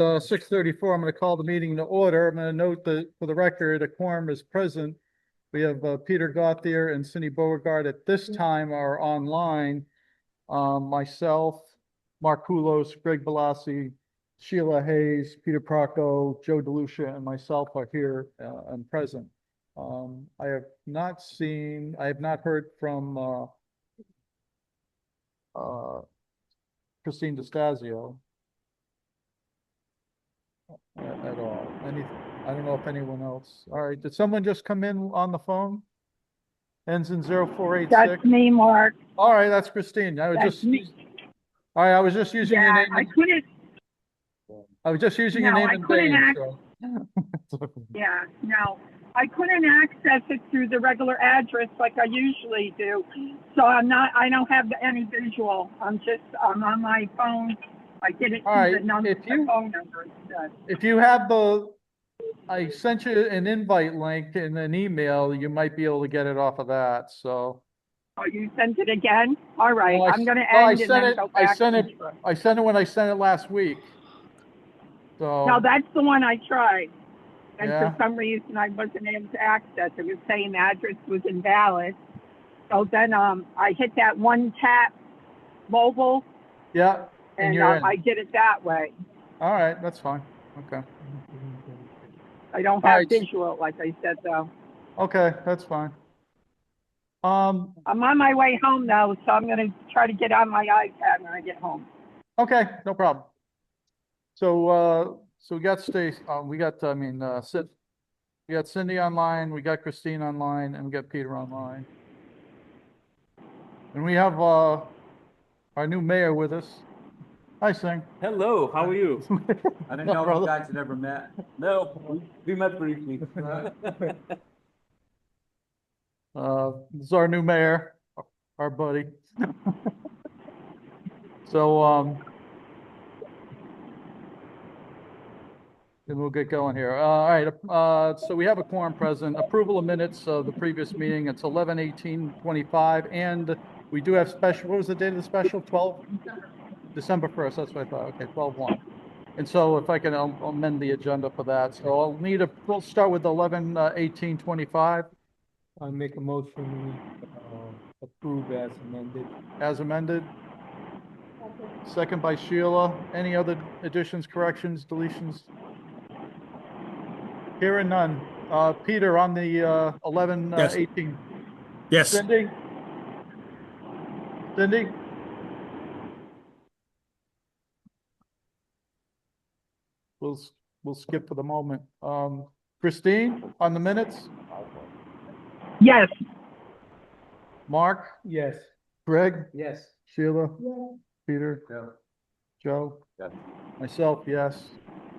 6:34. I'm going to call the meeting to order. I'm going to note that for the record, a quorum is present. We have Peter Gauthier and Cindy Beauregard at this time are online. Myself, Mark Poulos, Greg Balassi, Sheila Hayes, Peter Procco, Joe DeLucia, and myself are here and present. I have not heard from Christine DeStasio at all. I don't know if anyone else. All right, did someone just come in on the phone? Ends in 0486. That's me, Mark. All right, that's Christine. That's me. All right, I was just using your name. I was just using your name and name. Yeah, no, I couldn't access it through the regular address like I usually do. So I don't have any visual. I'm on my phone. I did it through the phone number instead. If you have I sent you an invite link in an email, you might be able to get it off of that, so. Oh, you sent it again? All right, Well, I'm gonna end and then go back. I sent it when I sent it last week. So. No, that's the one I tried. And yeah. for some reason I wasn't able to access it. It was saying the address was invalid. So then I hit that one tap mobile. Yeah. And I did it that way. All right, that's fine. Okay. I don't have visual, like I said, though. Okay, that's fine. I'm on my way home though, so I'm gonna try to get on my iPad when I get home. Okay, no problem. So we got we got Cindy online, we got Christine online, and we got Peter online. And we have our new mayor with us. Hi, Singh. Hello, how are you? I didn't know if you guys had ever met. No, we met briefly. This is our new mayor, our buddy. So, and we'll get going here. All right, so we have a quorum present. Approval of minutes of the previous meeting. It's 11/18/25, and we do have special. What was the date of the special? December 1st. That's what I thought. Okay, 12/1. And so, if I can amend the agenda for that, so we'll start with 11/18/25. I make a motion approve as amended. As amended. Second by Sheila. Any other additions, corrections, deletions? Hearing none. Peter, on the 11/18. Yes. Cindy? We'll skip for the moment. Christine, on the minutes? Yes. Mark? Yes. Greg? Yes. Sheila? Yes. Peter? Yeah. Joe? Yes. Myself, yes.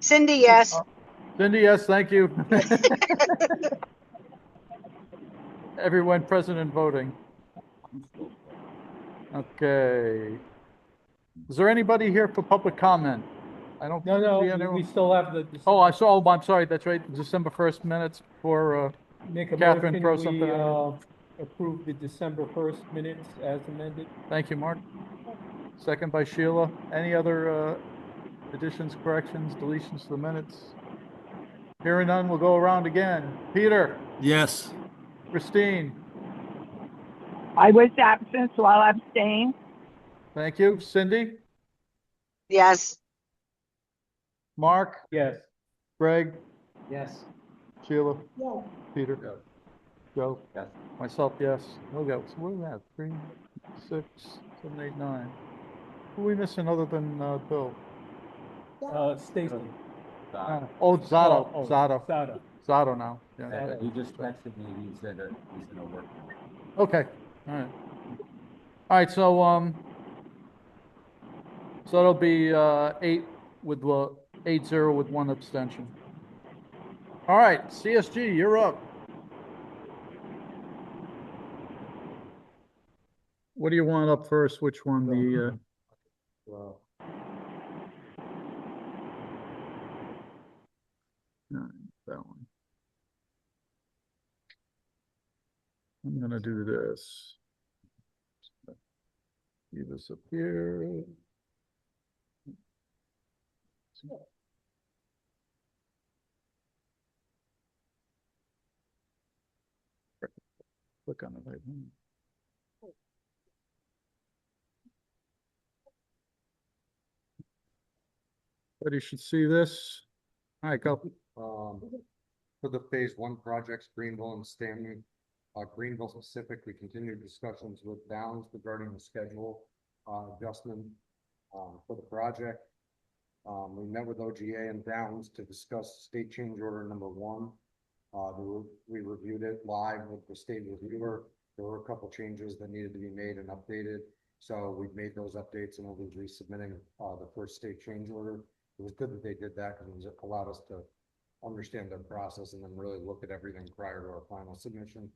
Cindy, yes. Cindy, yes, thank you. Everyone present and voting. Okay. Is there anybody here for public comment? I don't. No, we still have the. I'm sorry, that's right, December 1st minutes for make a Catherine motion, throw something out. Approve the December 1st minutes as amended. Thank you, Mark. Second by Sheila. Any other additions, corrections, deletions to the minutes? Hearing none, we'll go around again. Peter? Yes. Christine? I was absent, so I'll abstain. Thank you. Cindy? Yes. Mark? Yes. Greg? Yes. Sheila? Yes. Peter? Yes. Joe? Yes. Myself, yes. Okay, so what do we have? 3, 6, 7, 8, 9. Who are we missing other than Bill? Stacy. Zotto. Zotto now. Yeah. He just texted me. He said that he's gonna work. Okay. All right. So it'll be 8-0 with 1 abstention. All right, CSG, you're up. What do you want up first? Which one? Wow. No, that one. I'm gonna do this. Leave this up here. click on the right one. But you should see this. All right, go. For the phase one projects, Greenville and Stanley, Greenville specific, we continued discussions with Downs regarding the schedule, adjustment, for the project. We met with OGA and Downs to discuss state change order number one. We reviewed it live with the state reviewer. There were a couple changes that needed to be made and updated. So we've made those updates and we'll be resubmitting, the first state change order. It was good that they did that because it allowed us to understand their process and then really look at everything prior to our final submission.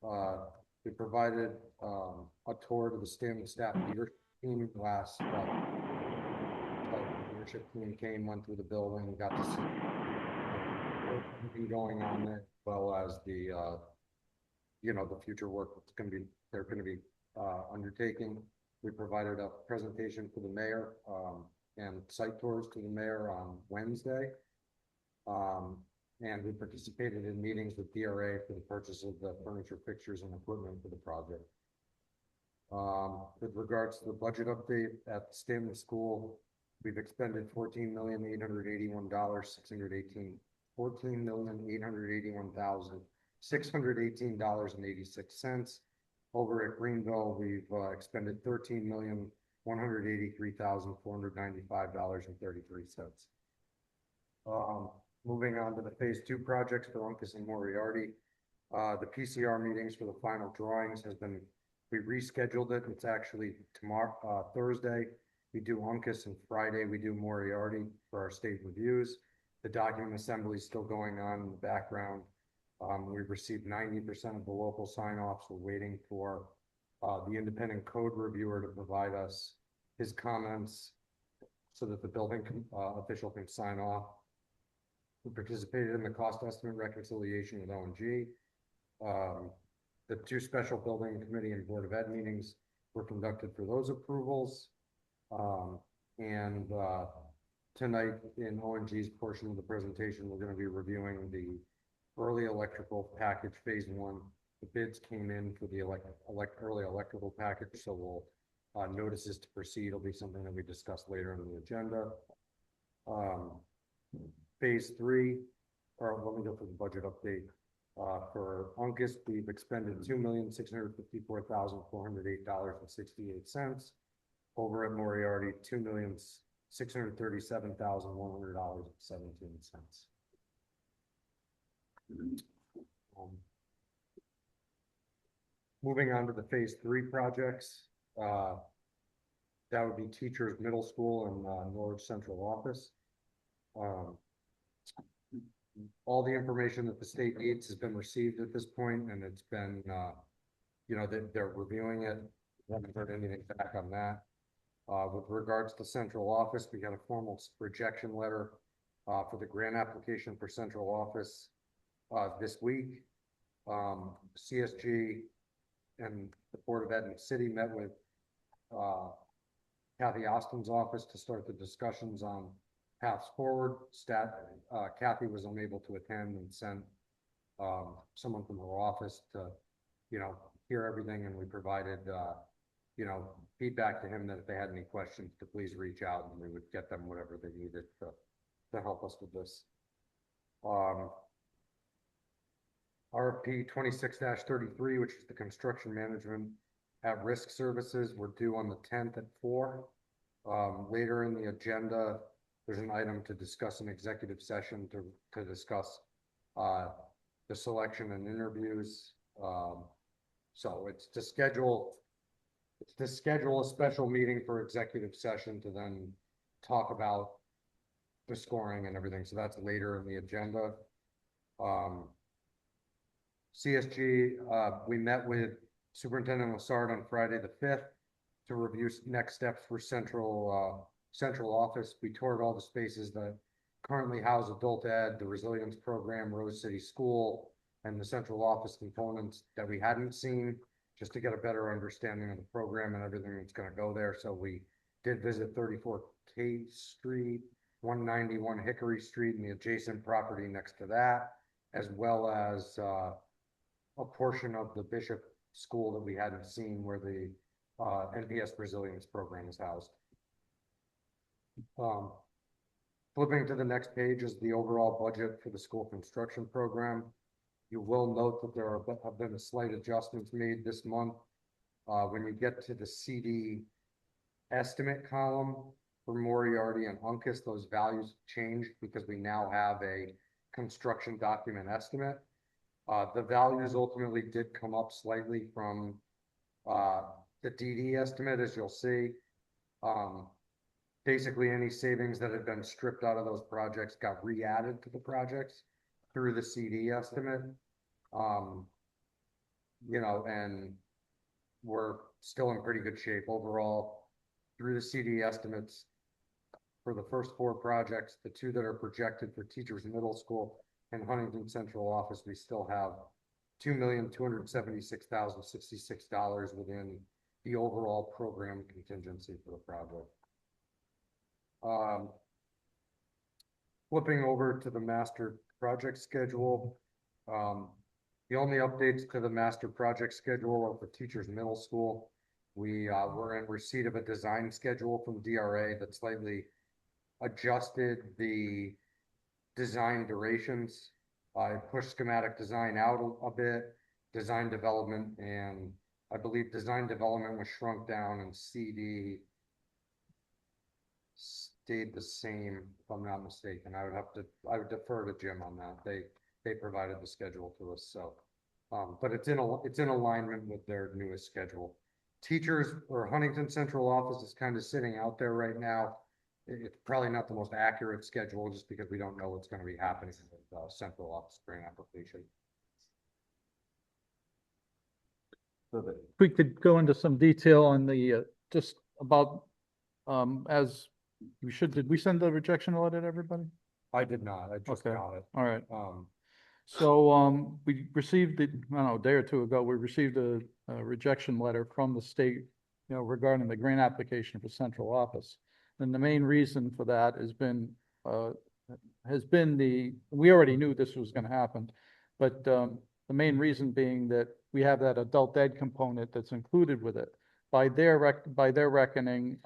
We provided, a tour to the Stanley staff leadership team last, leadership team came, went through the building, got to see everything going on there, as well as the, the future work that's going to be, they're going to be, undertaking. We provided a presentation for the mayor, and site tours to the mayor on Wednesday. And we participated in meetings with DRA for the purchase of the furniture, fixtures, and equipment for the project. With regards to the budget update at the Stanley School, we've expended $14,881,618,618,618.86. Over at Greenville, we've expended $13,183,495.33. Moving on to the phase two projects for Uncas and Moriarty. The PCR meetings for the final drawings we rescheduled it. It's actually tomorrow, Thursday. We do Uncas and Friday we do Moriarty for our state reviews. The document assembly is still going on in the background. We've received 90% of the local sign-offs. We're waiting for the independent code reviewer to provide us his comments so that the building official can sign off. We participated in the cost estimate reconciliation with O&G. The two special building committee and board of ed meetings were conducted for those approvals. Tonight in O&G's portion of the presentation, we're going to be reviewing the early electrical package phase one. The bids came in for the early electrical package, so we'll notices to proceed will be something that we discuss later in the agenda. Phase three, or let me go for the budget update. For Uncas, we've expended $2,654,408.68. Over at Moriarty, $2,637,100.17. Moving on to the phase three projects, that would be teachers middle school and Norwich central office. All the information that the state needs has been received at this point, and it's been, they're reviewing it. We haven't heard anything back on that. With regards to central office, we got a formal rejection letter for the grant application for central office this week. CSG and the Board of Ed and City met with Kathy Austin's office to start the discussions on paths forward. Kathy was unable to attend and sent someone from her office to, hear everything, and we provided, feedback to him that if they had any questions to please reach out and we would get them whatever they needed to help us with this. RFP 26-33, which is the construction management at risk services, we're due on the 10th at 4. Later in the agenda, there's an item to discuss an executive session to discuss the selection and interviews. So it's to schedule a special meeting for executive session to then talk about the scoring and everything. So that's later in the agenda. CSG, we met with Superintendent Lassard on Friday the 5th to review next steps for central office. We toured all the spaces that currently house adult ed, the resilience program, Rose City School, and the central office components that we hadn't seen, just to get a better understanding of the program and everything that's going to go there. So we did visit 34 K Street, 191 Hickory Street, and the adjacent property next to that, as well as a portion of the Bishop School that we hadn't seen where the NPS Resilience Program is housed. Flipping to the next page is the overall budget for the school construction program. You will note that there have been a slight adjustments made this month. When you get to the CD estimate column for Moriarty and Uncas, those values changed because we now have a construction document estimate. The values ultimately did come up slightly from the DD estimate, as you'll see. Basically, any savings that had been stripped out of those projects got re-added to the projects through the CD estimate. You know, and we're still in pretty good shape overall through the CD estimates for the first 4 projects. The 2 that are projected for Teachers Middle School and Huntington Central Office, we still have $2,276,066 within the overall program contingency for the project. Flipping over to the master project schedule, the only updates to the master project schedule are for Teachers Middle School. We were in receipt of a design schedule from DRA that slightly adjusted the design durations. I pushed schematic design out a bit, design development, and I believe design development was shrunk down and CD stayed the same, if I'm not mistaken. I would defer to Jim on that. They provided the schedule to us, so but it's in alignment with their newest schedule. Teachers or Huntington Central Office is kind of sitting out there right now. It's probably not the most accurate schedule just because we don't know what's going to be happening with central office grant application. If we could go into some detail on the just about as we should. Did we send the rejection letter to everybody? I did not. I just Okay. got it. All right. So we received I don't know, a day or 2 ago, we received a rejection letter from the state, you know, regarding the grant application for central office. And the main reason for that has been we already knew this was going to happen, but the main reason being that we have that adult ed component that's included with it. By their reckoning,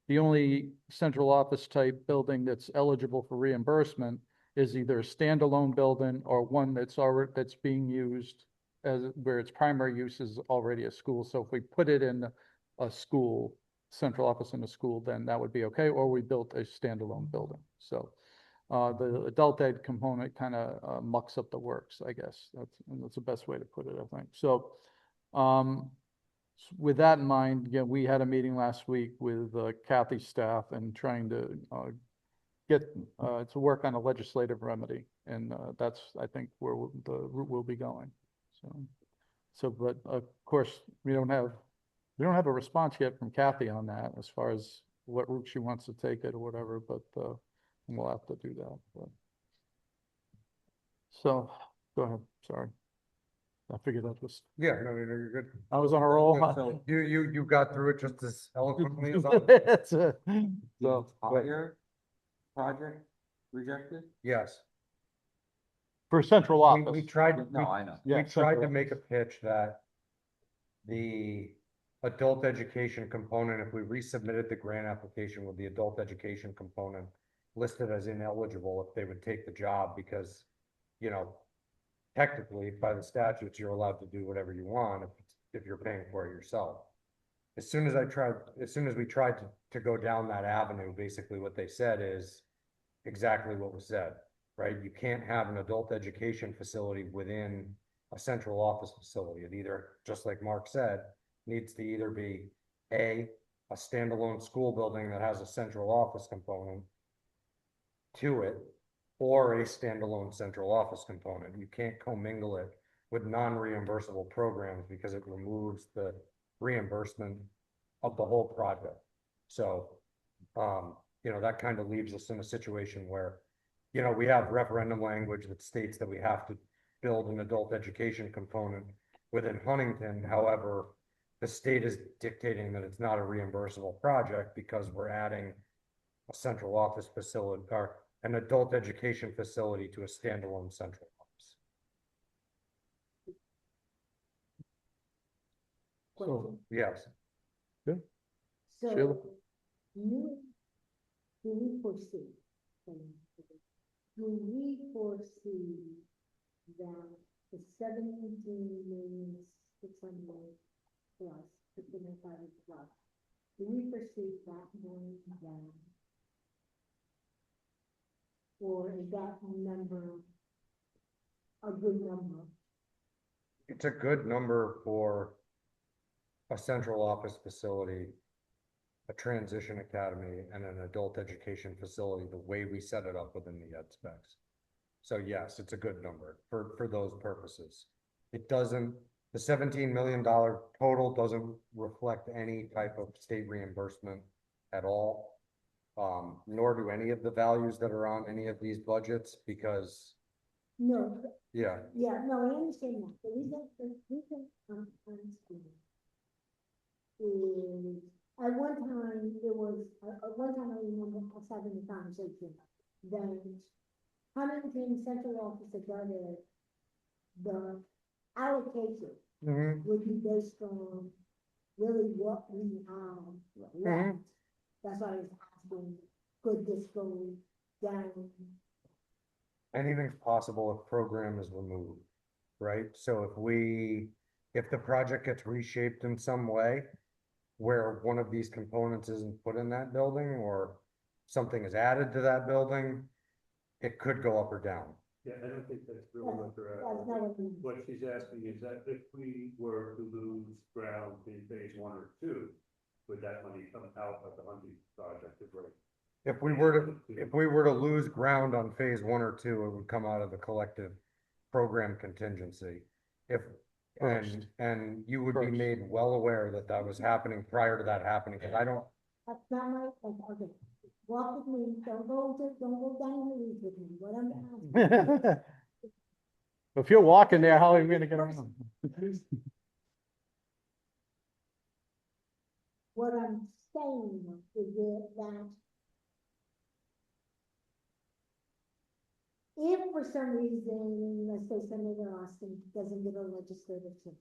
the only central office type building that's eligible for reimbursement is either a standalone building or one that's being used as where its primary use is already a school. So if we put it in a school, central office in a school, then that would be okay, or we built a standalone building. So the adult ed component kind of mucks up the works, I guess. That's the best way to put it, I think. So with that in mind, again, we had a meeting last week with Kathy's staff and trying to get to work on a legislative remedy, and that's, I think, where the route will be going. But of course, we don't have a response yet from Kathy on that as far as what route she wants to take it or whatever, but we'll have to do that. But. So go ahead. Sorry. I figured that was. Yeah, no, you're good. I was on a roll. So you got through it just as eloquently as I. So Entire project rejected? Yes. for central We office. tried. No, I know. Yeah, We tried to central. make a pitch that the adult education component, if we resubmitted the grant application with the adult education component listed as ineligible, if they would take the job, because, you know, technically by the statutes, you're allowed to do whatever you want if you're paying for it yourself. As soon as we tried to go down that avenue, basically what they said is exactly what was said, right? You can't have an adult education facility within a central office facility. It either, just like Mark said, needs to either be a standalone school building that has a central office component to it, or a standalone central office component. You can't commingle it with non-reimbursable programs because it removes the reimbursement of the whole project. So, you know, that kind of leaves us in a situation where, you know, we have referendum language that states that we have to build an adult education component within Huntington. However, the state is dictating that it's not a reimbursable project because we're adding a central office facility or an adult education facility to a standalone central office. So, Yes, Sheila? So, you, do we foresee, do we foresee that the 17,600,000 plus, 15,500 plus, do we foresee that going down? Or is that number a good number? it's a good number for a central office facility, a transition academy, and an adult education facility, the way we set it up within the ed specs. So yes, it's a good number for those purposes. It doesn't, the $17 million total doesn't reflect any type of state reimbursement at all. Nor do any of the values that are on any of these budgets, because, No, yeah, no, I understand that. The reason I'm asking is, at one time, I remember us having a conversation that Huntington Central Office of Government, the allocation would be based on really what we have left. That's why I was asking, could this go down? anything's possible if program is removed, right? So if the project gets reshaped in some way, where one of these components isn't put in that building, or something is added to that building, it could go up or down. Yeah, I don't think that's really what they're That's asking. not what we. What she's asking is that if we were to lose ground in phase 1 or 2, would that money come out of the Hunting project? If we were to lose ground on phase 1 or 2, it would come out of the collective program contingency. And you would be made well aware that that was happening prior to that happening, because I don't, That's not my, okay, walk with me, don't go down the weeds with me, what I'm asking. If you're walking there, how are you gonna get around? What I'm saying is that if for some reason, let's say Senator Austin doesn't get a legislative change,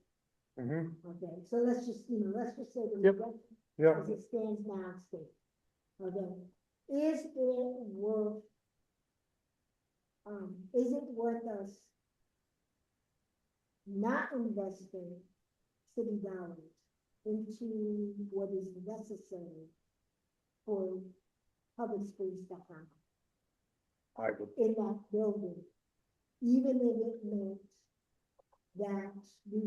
okay, so let's just say that Yep. as it stands now, state, okay, is it worth us not investing city dollars into what is necessary for public schools to have I would, in that building, even if it meant that we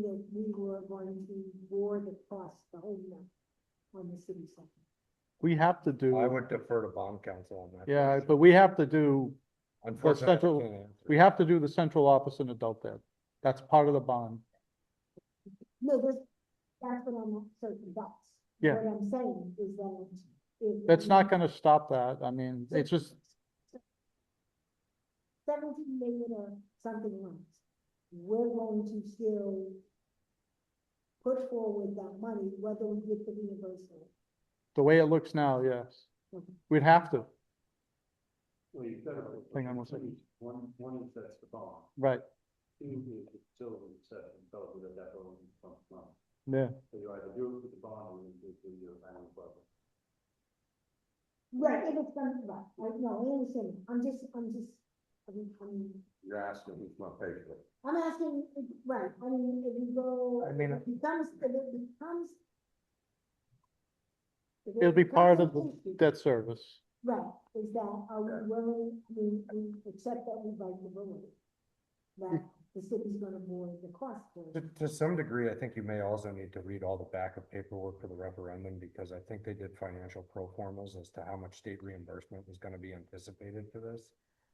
were going to bore the cost, the whole night on the city side. We have to do. I would defer to bond council on that. Yeah, but we have to do, Unfortunately, I central- can't answer. we have to do the central office in adult ed. That's part of the bond. No, that's what I'm not certain, Yeah. what I'm saying is that if. That's not gonna stop that. I mean, it's just, 17 million or something less, we're going to still put forward that money, whether we get the reimbursement. the way it looks now, yes. Okay. We'd have to, Well, you've got to. Hang on one second. One is that's the bond. right, 2 is the facility set and tells you that building comes from. yeah. So you either do it with the bond or you do it with your annual budget. Right, if it's gonna, right, I understand, I'm You're asking who's going to pay for it. I'm asking, right, I mean, if you go. I mean, if it becomes. If it It'll be part becomes of the an issue, debt service. right, is that, are we willing, we accept that we bite the bullet? That the city's gonna board the cost for it. To some degree, I think you may also need to read all the backup paperwork for the referendum, because I think they did financial pro formas as to how much state reimbursement was gonna be anticipated for this.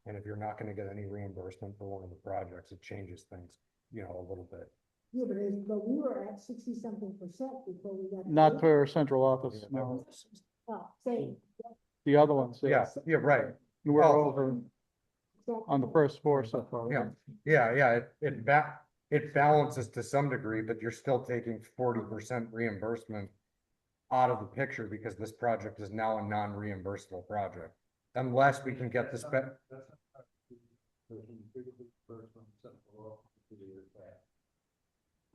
And if you're not gonna get any reimbursement for one of the projects, it changes things, a little bit. Yeah, but we were at 60-something% before we got. Not for central office, no. Oh, say. The other ones, Yeah, yeah, right. We're Oh. over on the first floor so far. Yeah, it balances to some degree, but you're still taking 40% reimbursement out of the picture, because this project is now a non-reimbursable project. Unless we can get the spec.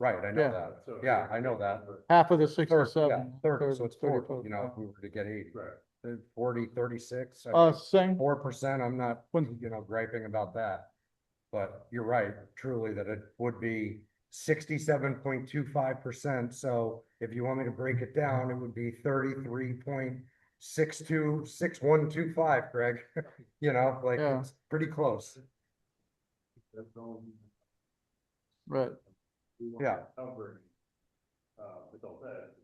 Right, I know Yeah. that. So Yeah, I know that. half of the Third, 67. 30, so it's 40, 30. you know, if we were to get 80. Right. 40, 36. Sing, 4%, I'm not, When- you know, griping about that. But you're right, truly, that it would be 67.25%. So if you want me to break it down, it would be 33.626125, Greg. You know, like, Yeah. it's pretty close. right, Yeah. Covering, adult ed,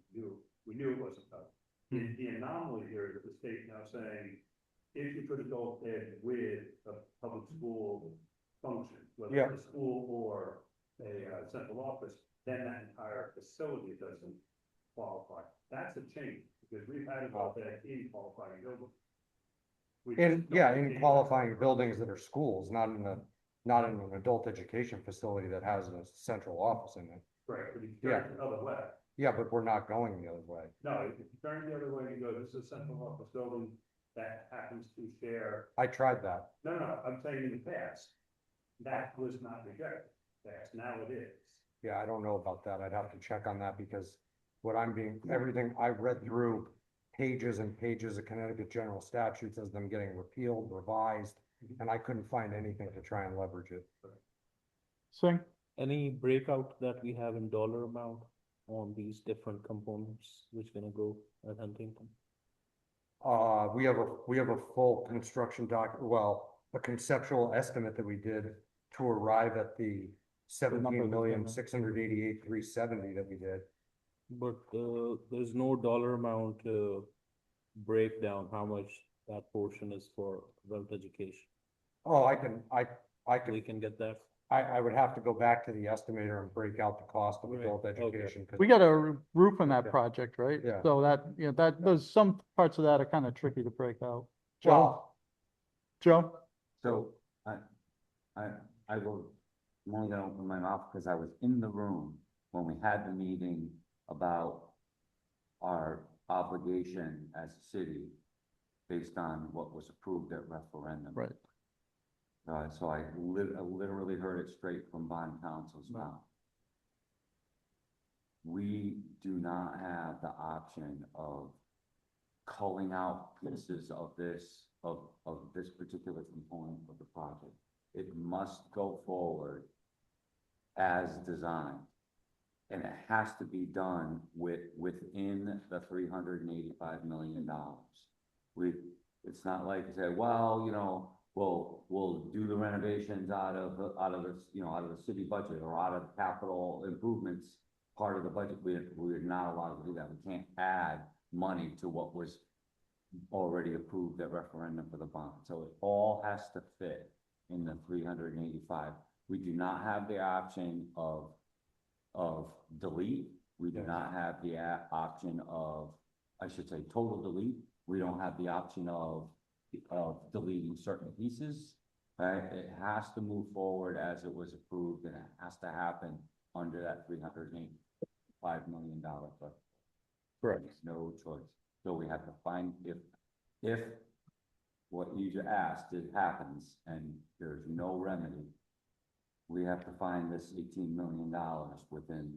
we knew it wasn't covered. The anomaly here is the state now saying, if you put adult ed with a public school function, whether Yeah. it's a school or a central office, then that entire facility doesn't qualify. That's a change, because we've had adult ed in qualifying buildings. We just don't In need- qualifying buildings that are schools, not in an adult education facility that has a central office in it. Right, but if you turn it the other way, Yeah, but we're not going the other way. no, if you turn the other way, you go, this is a central office building that happens to share. I tried that. No, I'm saying in the past, that was not rejected, that's now it is. Yeah, I don't know about that. I'd have to check on that because everything I've read through pages and pages of Connecticut general statutes as them getting repealed, revised, and I couldn't find anything to try and leverage it. Sing, Any breakout that we have in dollar amount on these different components which gonna go at Huntington? We have a full construction a conceptual estimate that we did to arrive at the 17,688,370 that we did. But there's no dollar amount breakdown, how much that portion is for adult education. Oh, I can We can get that. I would have to go back to the estimator and break out the cost of Right, adult okay. education. 'Cause- we got a roof on that Yeah. project, right? Yeah. So that, you know, those, some parts of that are kind of tricky to break out. Joe, Well, Joe? So I will, I'm only gonna open my mouth because I was in the room when we had the meeting about our obligation as a city based on what was approved at referendum. Right. So I literally heard it straight from bond counsel's mouth. We do not have the option of culling out pieces of this particular component of the project. It must go forward as designed. And it has to be done within the $385 million. It's not like say, well, you know, we'll do the renovations out of the city budget or out of the capital improvements part of the budget. We're not allowed to do that. We can't add money to what was already approved at referendum for the bond. So it all has to fit in the 385. We do not have the option of delete. We do not have the option of, I should say, total delete. We don't have the option of deleting certain pieces. Right? It has to move forward as it was approved, and it has to happen under that $385 million budget. Correct. There's no choice. So we have to find if what you just asked, it happens and there's no remedy, we have to find this $18 million within.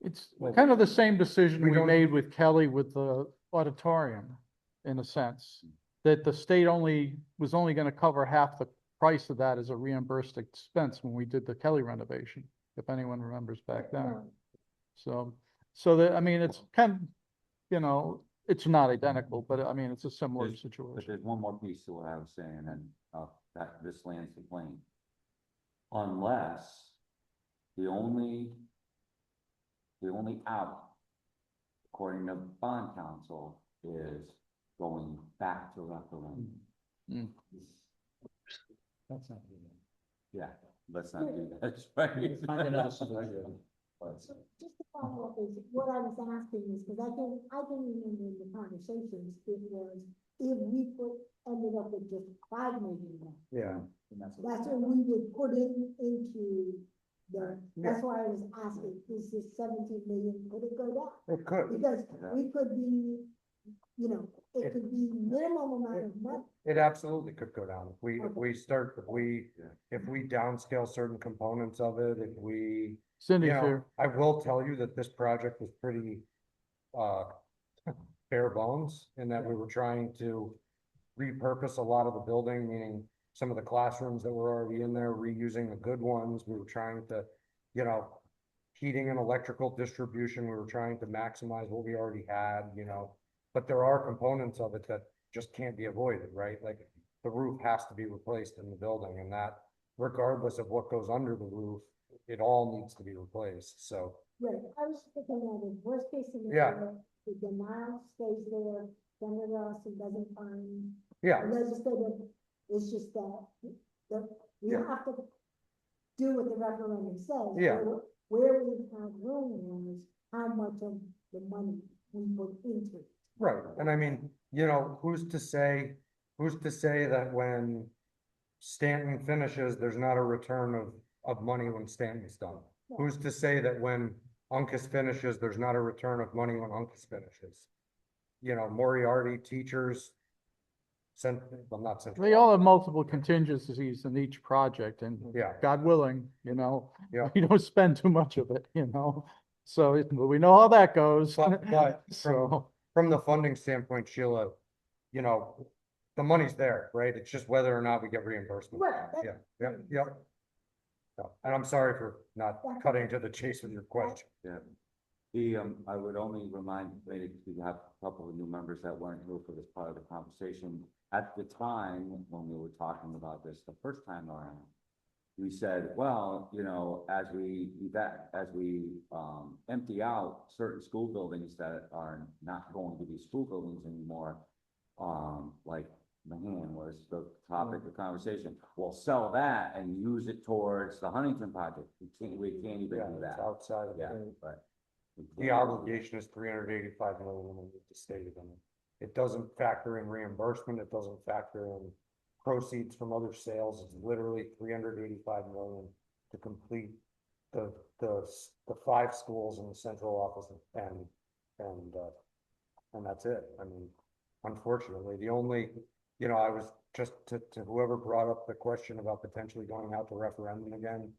It's kind of the same decision we we don't- made with Kelly with the auditorium, in a sense. That the state was only gonna cover half the price of that as a reimbursed expense when we did the Kelly renovation, if anyone remembers back then. So that, I mean, it's kind of, you know, it's not identical, but I mean, it's a similar But situation. there's one more piece to what I was saying, and that this lands the plane. Unless the only out, according to bond counsel, is going back to referendum. Mm. That's not good. Yeah, let's not do that. That's right. Just to follow up, is what I was asking is, because I can remember in the conversations, it was, if we ended up with just $5 million. Yeah. That's what we would put into that's why I was asking, is this 17 million, could it go down? It could. Because we could be, you know, it could be minimum amount of money. It absolutely could go down. If we downscale certain components of it, if we Cindy's You know, here. I will tell you that this project was pretty, uh, bare bones in that we were trying to repurpose a lot of the building, meaning some of the classrooms that were already in there, reusing the good ones. We were trying to, you know, heating and electrical distribution, we were trying to maximize what we already had, you know. But there are components of it that just can't be avoided, right? Like the roof has to be replaced in the building, and that regardless of what goes under the roof, it all needs to be replaced, so. Right, I was thinking that in worst case Yeah. scenario, the denial stays there, Senator Austin doesn't find. Yeah, The legislative, it's just that, we Yeah. have to do what the referendum says. Yeah. Where we have room is how much of the money we put into it. right, and I mean, you know, who's to say that when Stanton finishes, there's not a return of money when Stanton's done? Who's to say that when Uncas finishes, there's not a return of money when Uncas finishes? You know, Moriarty, teachers, well, not central. They all have multiple contingencies in each project and Yeah. God willing, you know, Yeah. we don't spend too much of it, you know? So we know how that goes. But So, from the funding standpoint, Sheila, you know, the money's there, right? It's just whether or not we get reimbursement. Right, Yeah, yeah, yeah. So, and I'm sorry for not cutting to the chase with your question. Yeah. I would only remind, maybe we have a couple of new members that weren't here for this part of the conversation. At the time, when we were talking about this the first time around, we said, well, you know, as we empty out certain school buildings that are not going to be school buildings anymore, like Mahan was the topic of conversation, we'll sell that and use it towards the Huntington project. We can't even Yeah, do it's that. outside of Yeah, it. but. The obligation is 385 million and the state of it. It doesn't factor in reimbursement, it doesn't factor in proceeds from other sales, it's literally 385 million to complete the 5 schools in the central office and that's it. I mean, unfortunately, the only, you know, I was just to whoever brought up the question about potentially going out to referendum again,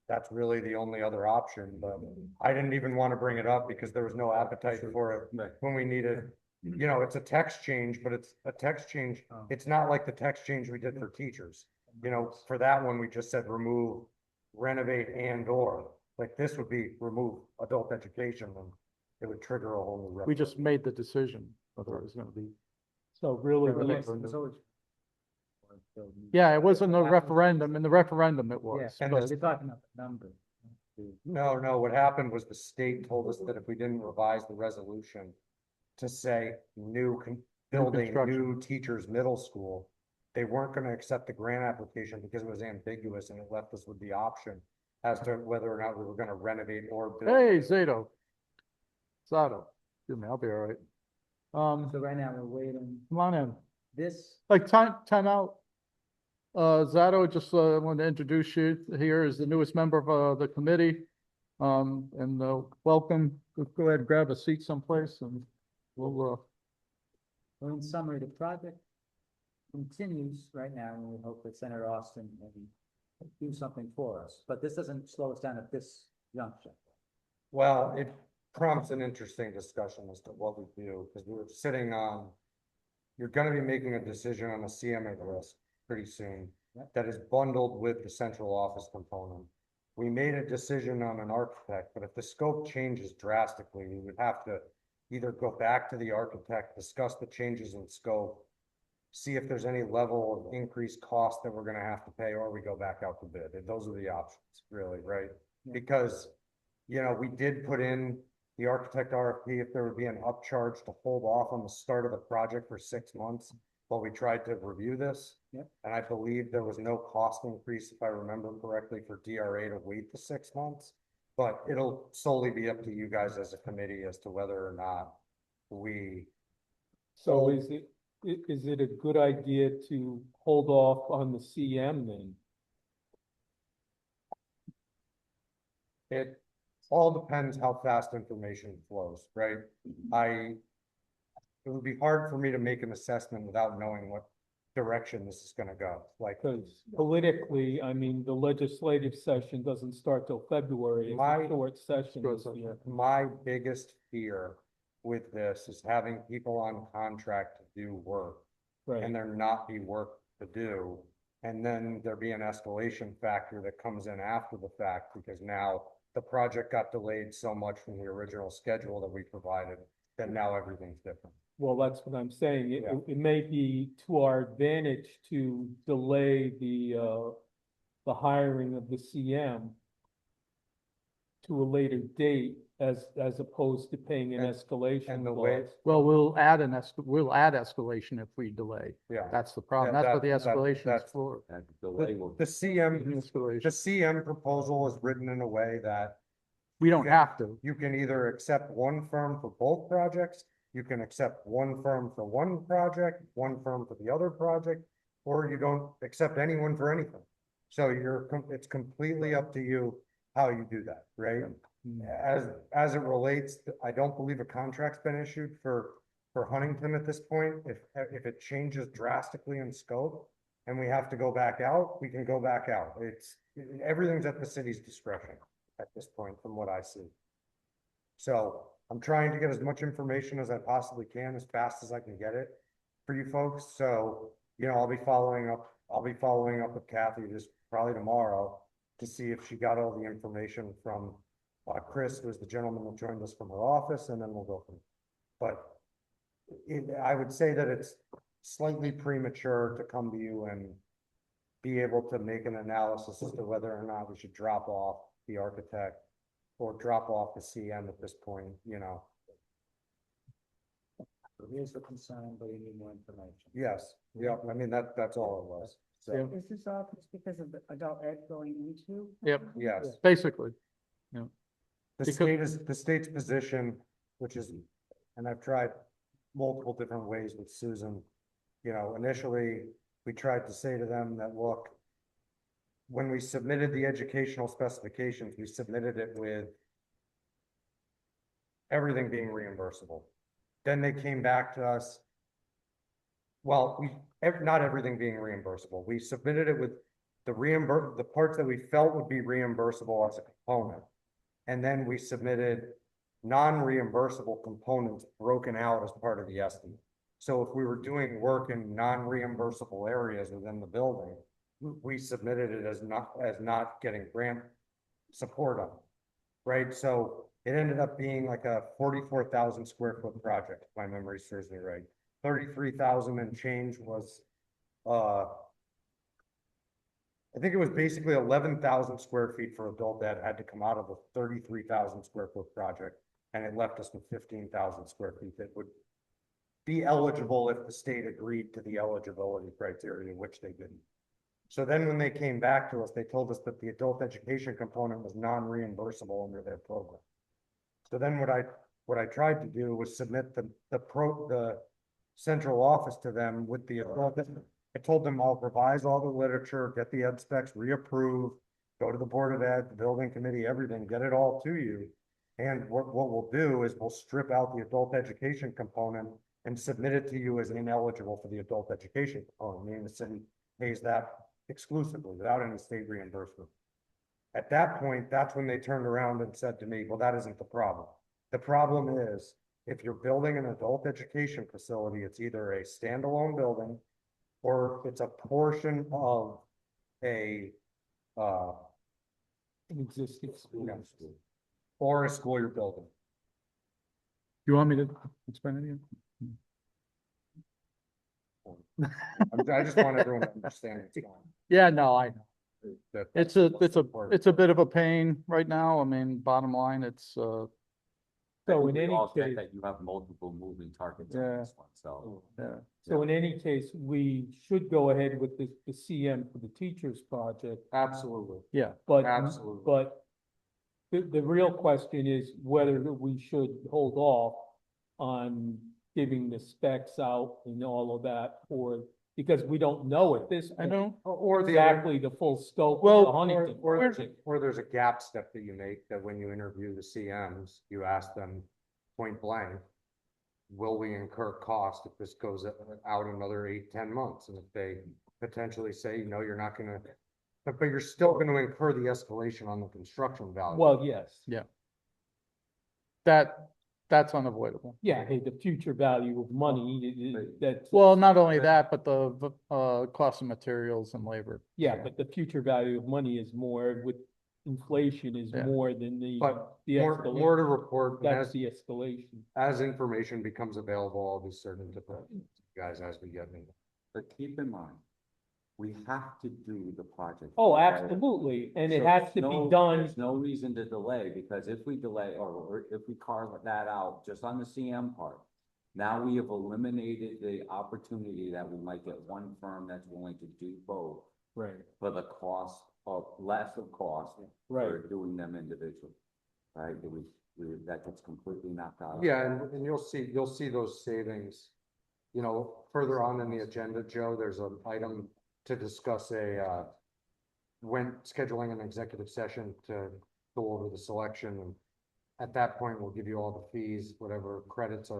that's really the only other option, but I didn't even want to bring it up because there was no appetite for it when we needed, you know, it's a text change, but it's a text change. It's not like the text change we did for teachers. You know, for that one, we just said remove, renovate and or, like this would be remove adult education and it would trigger a whole new. we just made the decision whether it was gonna be. So really, yeah, it wasn't a referendum. In the referendum it was. And but- the- talking about the number. No, what happened was the state told us that if we didn't revise the resolution to say building construction. new teachers middle school, they weren't gonna accept the grant application because it was ambiguous and it left us with the option as to whether or not we were gonna renovate or build. Hey, Zato. Excuse me, I'll be all right. So right now we're waiting, Come on in. this, Like time out. Zato, just wanted to introduce you here as the newest member of the committee. And welcome. Go ahead and grab a seat someplace and we'll well, in summary, the project continues right now, and we hope that Senator Austin maybe do something for us, but this doesn't slow us down at this juncture. Well, it prompts an interesting discussion as to what we do, because we were sitting on, you're gonna be making a decision on a CMA list pretty soon. Yep. That is bundled with the central office component. We made a decision on an architect, but if the scope changes drastically, we would have to either go back to the architect, discuss the changes in scope, see if there's any level of increased cost that we're gonna have to pay, or we go back out to bid. And those are the options, really, right? Yeah. Because, you know, we did put in the architect RFP if there would be an upcharge to hold off on the start of the project for 6 months while we tried to review this. Yep. And I believe there was no cost increase, if I remember correctly, for DRA to wait the 6 months. But it'll solely be up to you guys as a committee as to whether or not we. So is it a good idea to hold off on the CM then? It all depends how fast information flows, right? It would be hard for me to make an assessment without knowing what direction this is gonna go, like. Because politically, I mean, the legislative session doesn't start till February, it's My- a short session this year. My biggest fear with this is having people on contract to do work Right, and there not be work to do. And then there be an escalation factor that comes in after the fact because now the project got delayed so much from the original schedule that we provided that now everything's different. well, that's what I'm saying, Yeah. it may be to our advantage to delay the hiring of the CM to a later date as opposed to paying an And- escalation and the way- clause. Well, we'll add escalation if we delay. Yeah. That's the problem. Yeah, That's what the that- escalation is that's- for. That delay will. The CM, Escalation. the CM proposal is written in a way that We don't Yeah. have to. you can either accept one firm for both projects, you can accept one firm for one project, one firm for the other project, or you don't accept anyone for anything. So it's completely up to you how you do that, right? As it relates, I don't believe a contract's been issued for Huntington at this point. If it changes drastically in scope and we have to go back out, we can go back out. Everything's at the city's discretion at this point, from what I see. So I'm trying to get as much information as I possibly can, as fast as I can get it for you folks. So, I'll be following up with Kathy just probably tomorrow to see if she got all the information from Chris, who's the gentleman that joined us from her office, and then we'll go from. But I would say that it's slightly premature to come to you and be able to make an analysis as to whether or not we should drop off the architect or drop off the CM at this point, Here's the concern, but you need more information. Yes, yeah, I mean, that's all it was. So, Yeah. Is this office because of the adult ed going into? Yep, yes. basically. The state's position, which is, and I've tried multiple different ways with Susan. Initially, we tried to say to them that, look, when we submitted the educational specifications, we submitted it with everything being reimbursable. Then they came back to us. Well, not everything being reimbursable. We submitted it with the parts that we felt would be reimbursable as a component. And then we submitted non-reimbursable components broken out as part of the estimate. So if we were doing work in non-reimbursable areas within the building, we submitted it as not getting grant support on it, right? So it ended up being like a 44,000 square foot project, if my memory serves me right. 33,000 and change was, I think it was basically 11,000 square feet for adult ed had to come out of a 33,000 square foot project. And it left us with 15,000 square feet that would be eligible if the state agreed to the eligibility criteria, which they didn't. So then when they came back to us, they told us that the adult education component was non-reimbursable under their program. So then what I tried to do was submit the central office to them with the adult. I told them I'll revise all the literature, get the ed specs reapproved, go to the Board of Ed, the building committee, everything, get it all to you. And what we'll do is we'll strip out the adult education component and submit it to you as ineligible for the adult education component, meaning the city pays that exclusively without any state reimbursement. At that point, that's when they turned around and said to me, well, that isn't the problem. The problem is if you're building an adult education facility, it's either a standalone building or it's a portion of an Existing school. or a school you're building. You want me to explain it again? I just want everyone to understand what's going on. Yeah, no, I know. That's It's a bit of a pain right now. I mean, bottom line, it's, So in We any all get case, that you have multiple moving targets Yeah. on this one, so. yeah. so in any case, we should go ahead with the CM for the teachers project, Absolutely. Yeah, but, Absolutely. but the real question is whether we should hold off on giving the specs out and all of that because we don't know at this I point know. Or exactly the full scope Well, of the Huntington Or project. there's a gap step that you make that when you interview the CMs, you ask them point blank, will we incur cost if this goes out another 8, 10 months? And if they potentially say, no, you're not gonna, but you're still gonna incur the escalation on the construction value. Well, yes. Yeah. That's unavoidable. Yeah, hey, the future value of money, that's. Well, not only that, but the, cost of materials and labor. Yeah, but the future value of money is more with inflation is Yeah. more than But the more to escalation. report, and That's as, the escalation. as information becomes available, I'll be certain to put you guys as we get in. But keep in mind, we have to do the project. Oh, absolutely, and it So has to there's be no- done. There's no reason to delay, because if we delay, or if we carve that out just on the CM part, now we have eliminated the opportunity that we might get one firm that's willing to do both Right. for the cost of, less of cost for Right. doing them individually. Right, that gets completely knocked out. Yeah, and you'll see those savings. You know, further on in the agenda, Joe, there's an item to discuss when scheduling an executive session to go over the selection. And at that point, we'll give you all the fees, whatever credits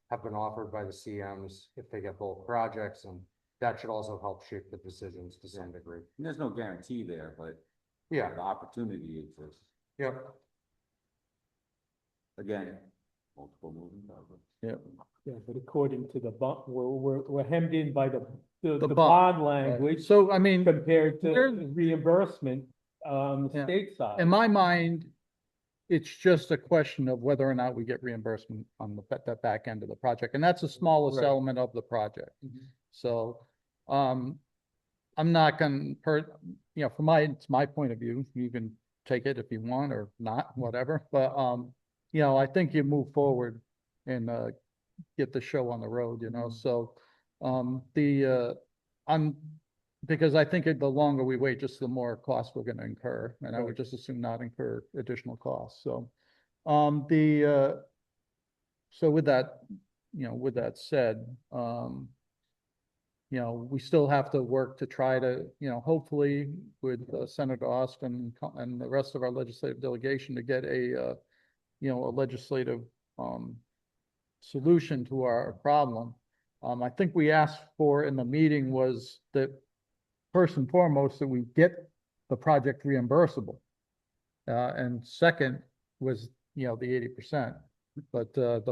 have been offered by the CMs if they get both projects, and that should also help shape the decisions to some degree. And there's no guarantee there, but Yeah, the opportunity exists. yep. Again, multiple moving targets. Yeah, but according to the bond, we're hemmed in by the bond, bond language So, I mean, compared there- to reimbursement on the Yeah. state side. in my mind, it's just a question of whether or not we get reimbursement on that back end of the project, and that's the smallest Right. element of the project. Mhm. So, I'm not gonna, it's my point of view, you can take it if you want or not, whatever, but, I think you move forward and, get the show on the road, so, because I think the longer we wait, just the more costs we're gonna incur, and I would just assume not incur additional costs, so. So with that said, we still have to work to try to, hopefully with Senator Austin and the rest of our legislative delegation to get a legislative, solution to our problem. I think we asked for in the meeting was that first and foremost, that we get the project reimbursable. And second was, the 80%. But without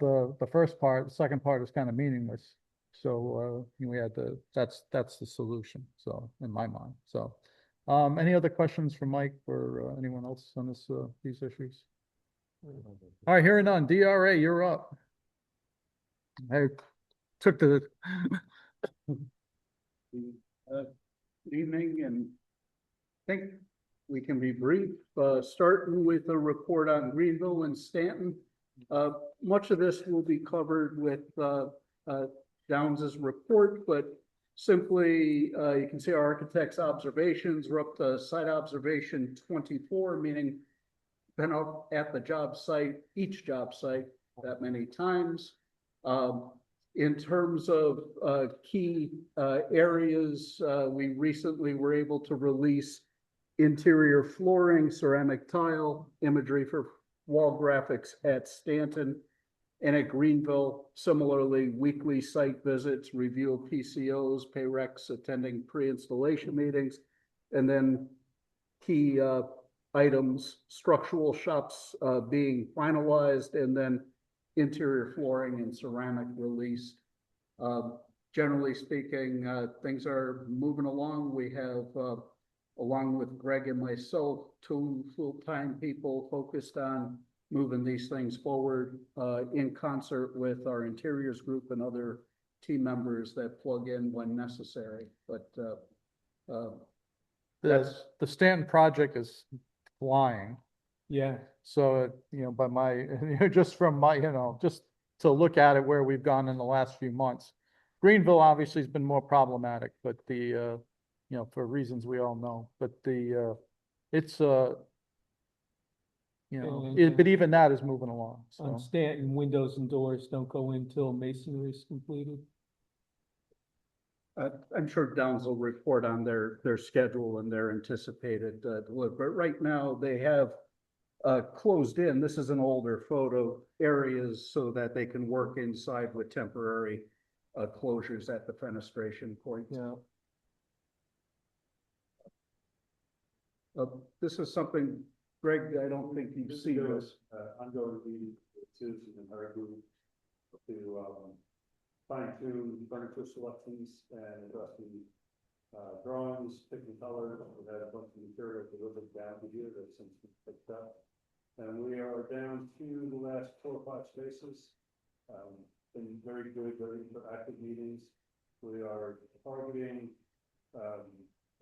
the first part, the second part is kind of meaningless. So, we had that's the solution. So in my mind, so, any other questions for Mike or anyone else on these issues? All right, hearing none. DRA, you're up. I took the. Good evening, and I think we can be brief, starting with a report on Greenville and Stanton. Much of this will be covered with Downs's report, but simply you can see our architect's observations. We're up to site observation 24, meaning been up at the job site, each job site, that many times. In terms of key areas, we recently were able to release interior flooring, ceramic tile, imagery for wall graphics at Stanton and at Greenville. Similarly, weekly site visits, review of PCOs, pay recs, attending pre-installation meetings, and then key items, structural shops being finalized, and then interior flooring and ceramic released. Generally speaking, things are moving along. We have, along with Greg and myself, 2 full-time people focused on moving these things forward in concert with our interiors group and other team members that plug in when necessary. But The Stanton project is flying. Yeah, So, by my, just from my, just to look at it where we've gone in the last few months. Greenville obviously has been more problematic, but for reasons we all know, but it's, but even that is moving along, on so. Stanton, windows and doors don't go in till masonry is completed. I'm sure Downs will report on their schedule and their anticipated delivery. But right now, they have closed in. This is an older photo, areas so that they can work inside with temporary closures at the fenestration points. Yeah. This is something, Greg, I don't think you've seen this. Ongoing meeting with Susan and her group to, fine tune furniture selections and address the, drawings, picking colors. We had a bunch of material delivered down to here that's since been picked up. And we are down to the last 4 or 5 spaces. Been very good, very interactive meetings. We are targeting,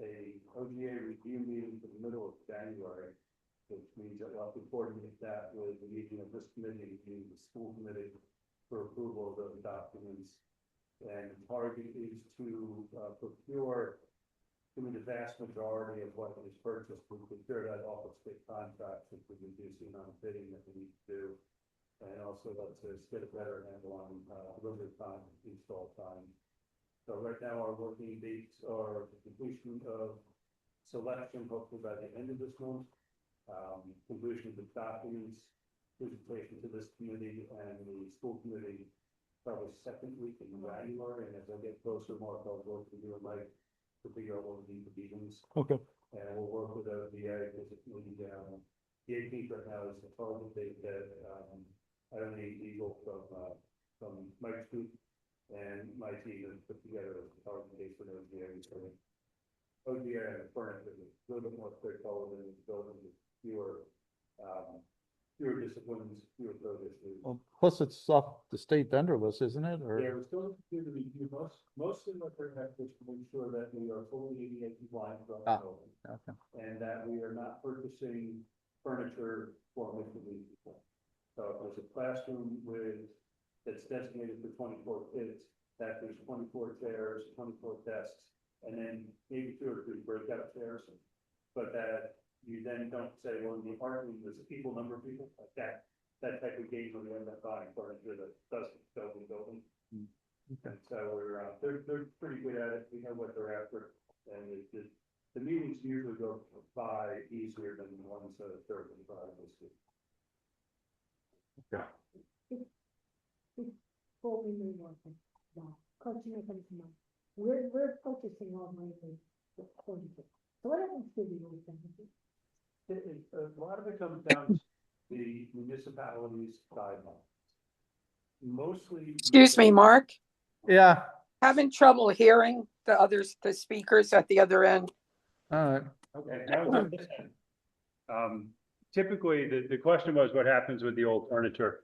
a OGA review meeting for the middle of January, which means that we'll have to coordinate that with the meeting of this committee, meeting the school committee for approval of those documents. And the target is to procure, the vast majority of what is purchased, we procure that off of state contracts, which would reduce the amount of bidding that we need to do. And also lets us get a better handle on delivery time, install time. So right now our working dates are the completion of selection, hopefully by the end of this month. Completion of the documents, presentation to this committee and the school committee, probably second week in January. And as I get closer, Mark, I'll work with you and Mike to figure out what we need to be doing. Okay. And we'll work with the VA because it's moving down. The 18th right now is the target date that I don't need Eagle from Mike's group and my team has put together a target date for those VAs. So OGA and furniture is a little bit more straightforward than building with fewer disciplines, fewer projects. Well, plus it's off the state vendor list, isn't it? Or Yeah, we're still going to review most of what they're going to make sure that we are fully ADA compliant for our building. okay. And that we are not purchasing furniture for multiple people. So if there's a classroom that's designated for 24 kids, that there's 24 chairs, 24 desks, and then maybe 2 or 3 breakout chairs. But that you then don't say, well, in the apartment, there's an equal number of people, like that type of game where you end up buying furniture that doesn't go in the building. Okay. And so they're pretty good at it. We know what they're after. And the meetings usually go by easier than the ones that are third and five. Before we move on, question that comes to mind. We're focusing on the furniture. So what happens to the old furniture? A lot of it comes down to the municipality's guidelines. Mostly. Excuse me, Mark, Yeah, having trouble hearing the speakers at the other end. all right. Okay. Typically, the question was what happens with the old furniture.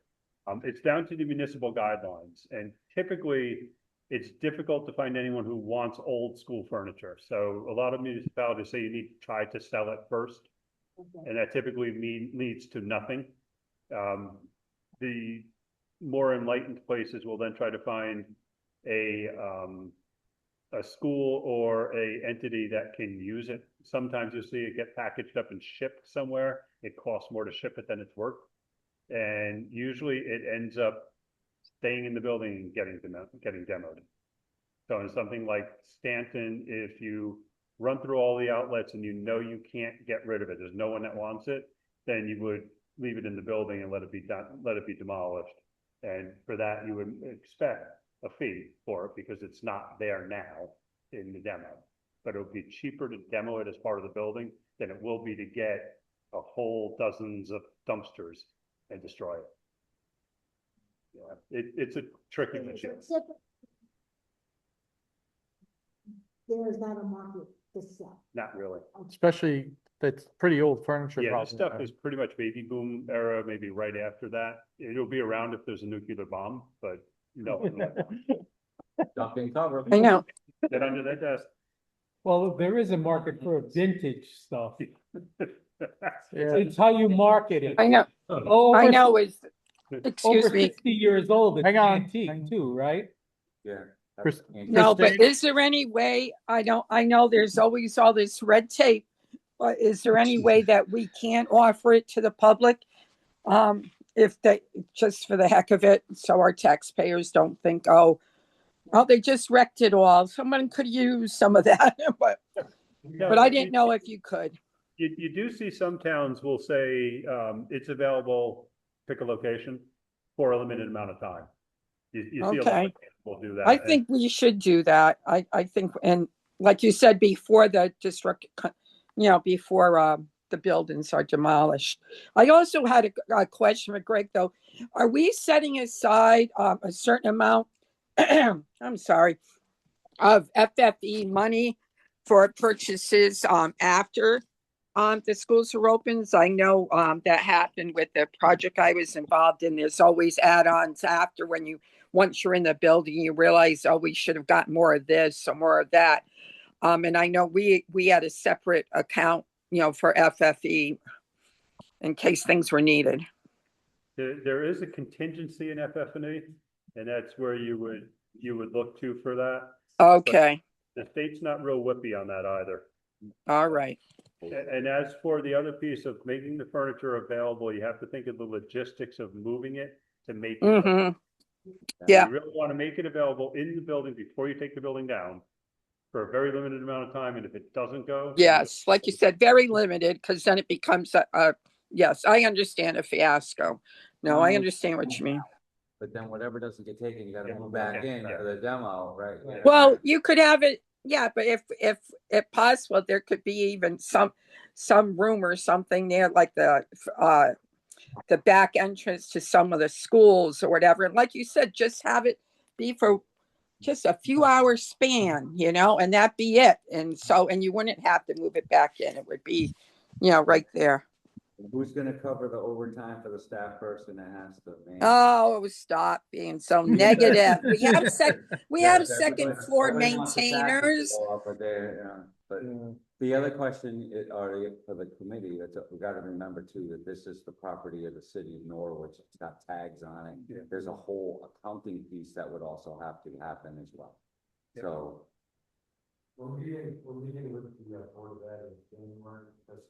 It's down to the municipal guidelines, and typically it's difficult to find anyone who wants old school furniture. So a lot of municipalities say you need to try to sell it first. Okay. And that typically leads to nothing. The more enlightened places will then try to find a school or a entity that can use it. Sometimes you'll see it get packaged up and shipped somewhere. It costs more to ship it than it's worth. And usually it ends up staying in the building and getting demoed. So in something like Stanton, if you run through all the outlets and you know you can't get rid of it, there's no one that wants it, then you would leave it in the building and let it be demolished. And for that, you would expect a fee for it because it's not there now in the demo. But it would be cheaper to demo it as part of the building than it will be to get a whole dozens of dumpsters and destroy it. Yeah, it's a tricky issue. There is not a market to sell. Not really. Especially that's pretty old furniture. Yeah, probably, this stuff right? is pretty much baby boom era, maybe right after that. It'll be around if there's a nuclear bomb, but no. Duck cover. I know. Get under that desk. Well, there is a market for vintage stuff. Yeah. It's how you market it. I know. Over, I know is, over excuse me. 60 years old, it's Hang on. antique too, right? Yeah. Chris- No, but Christine? is there any way, I know there's always all this red tape, but is there any way that we can't offer it to the public? If they, just for the heck of it, so our taxpayers don't think, oh, they just wrecked it all. Someone could use some of that, but I didn't know if you could. You do see some towns will say, it's available, pick a location for a limited amount of time. You see a lot of towns will do that. I think we should do that. I think, and like you said, before the district, before the buildings are demolished. I also had a question for Greg, though. Are we setting aside a certain amount, I'm sorry, of FFE money for purchases after the schools are open? I know that happened with the project I was involved in. There's always add-ons after once you're in the building, you realize, oh, we should have gotten more of this or more of that. And I know we had a separate account, for FFE in case things were needed. There is a contingency in FF&E, and that's where you would look to for that. Okay. But the state's not real whippy on that either. All right. And as for the other piece of making the furniture available, you have to think of the logistics of moving it to make it. Yeah. You really want to make it available in the building before you take the building down for a very limited amount of time. And if it doesn't go. Yes, like you said, very limited, because then it becomes yes, I understand a fiasco. No, I understand what you mean. But then whatever doesn't get taken, you gotta move back in for the demo, right? Well, you could have it, yeah, but if possible, there could be even some room or something there, like the back entrance to some of the schools or whatever. And like you said, just have it be for just a few hours span, and that be it. And you wouldn't have to move it back in. It would be, right there. Who's gonna cover the overtime for the staff person that has to man? Oh, stop being so negative. We have second floor maintainers. But the other question for the committee, we gotta remember too, that this is the property of the city of Norwich. It's got tags on it. Yeah. There's a whole accounting piece that would also have to happen as well. Yeah. So. We're meeting with the Board of Ed in January, because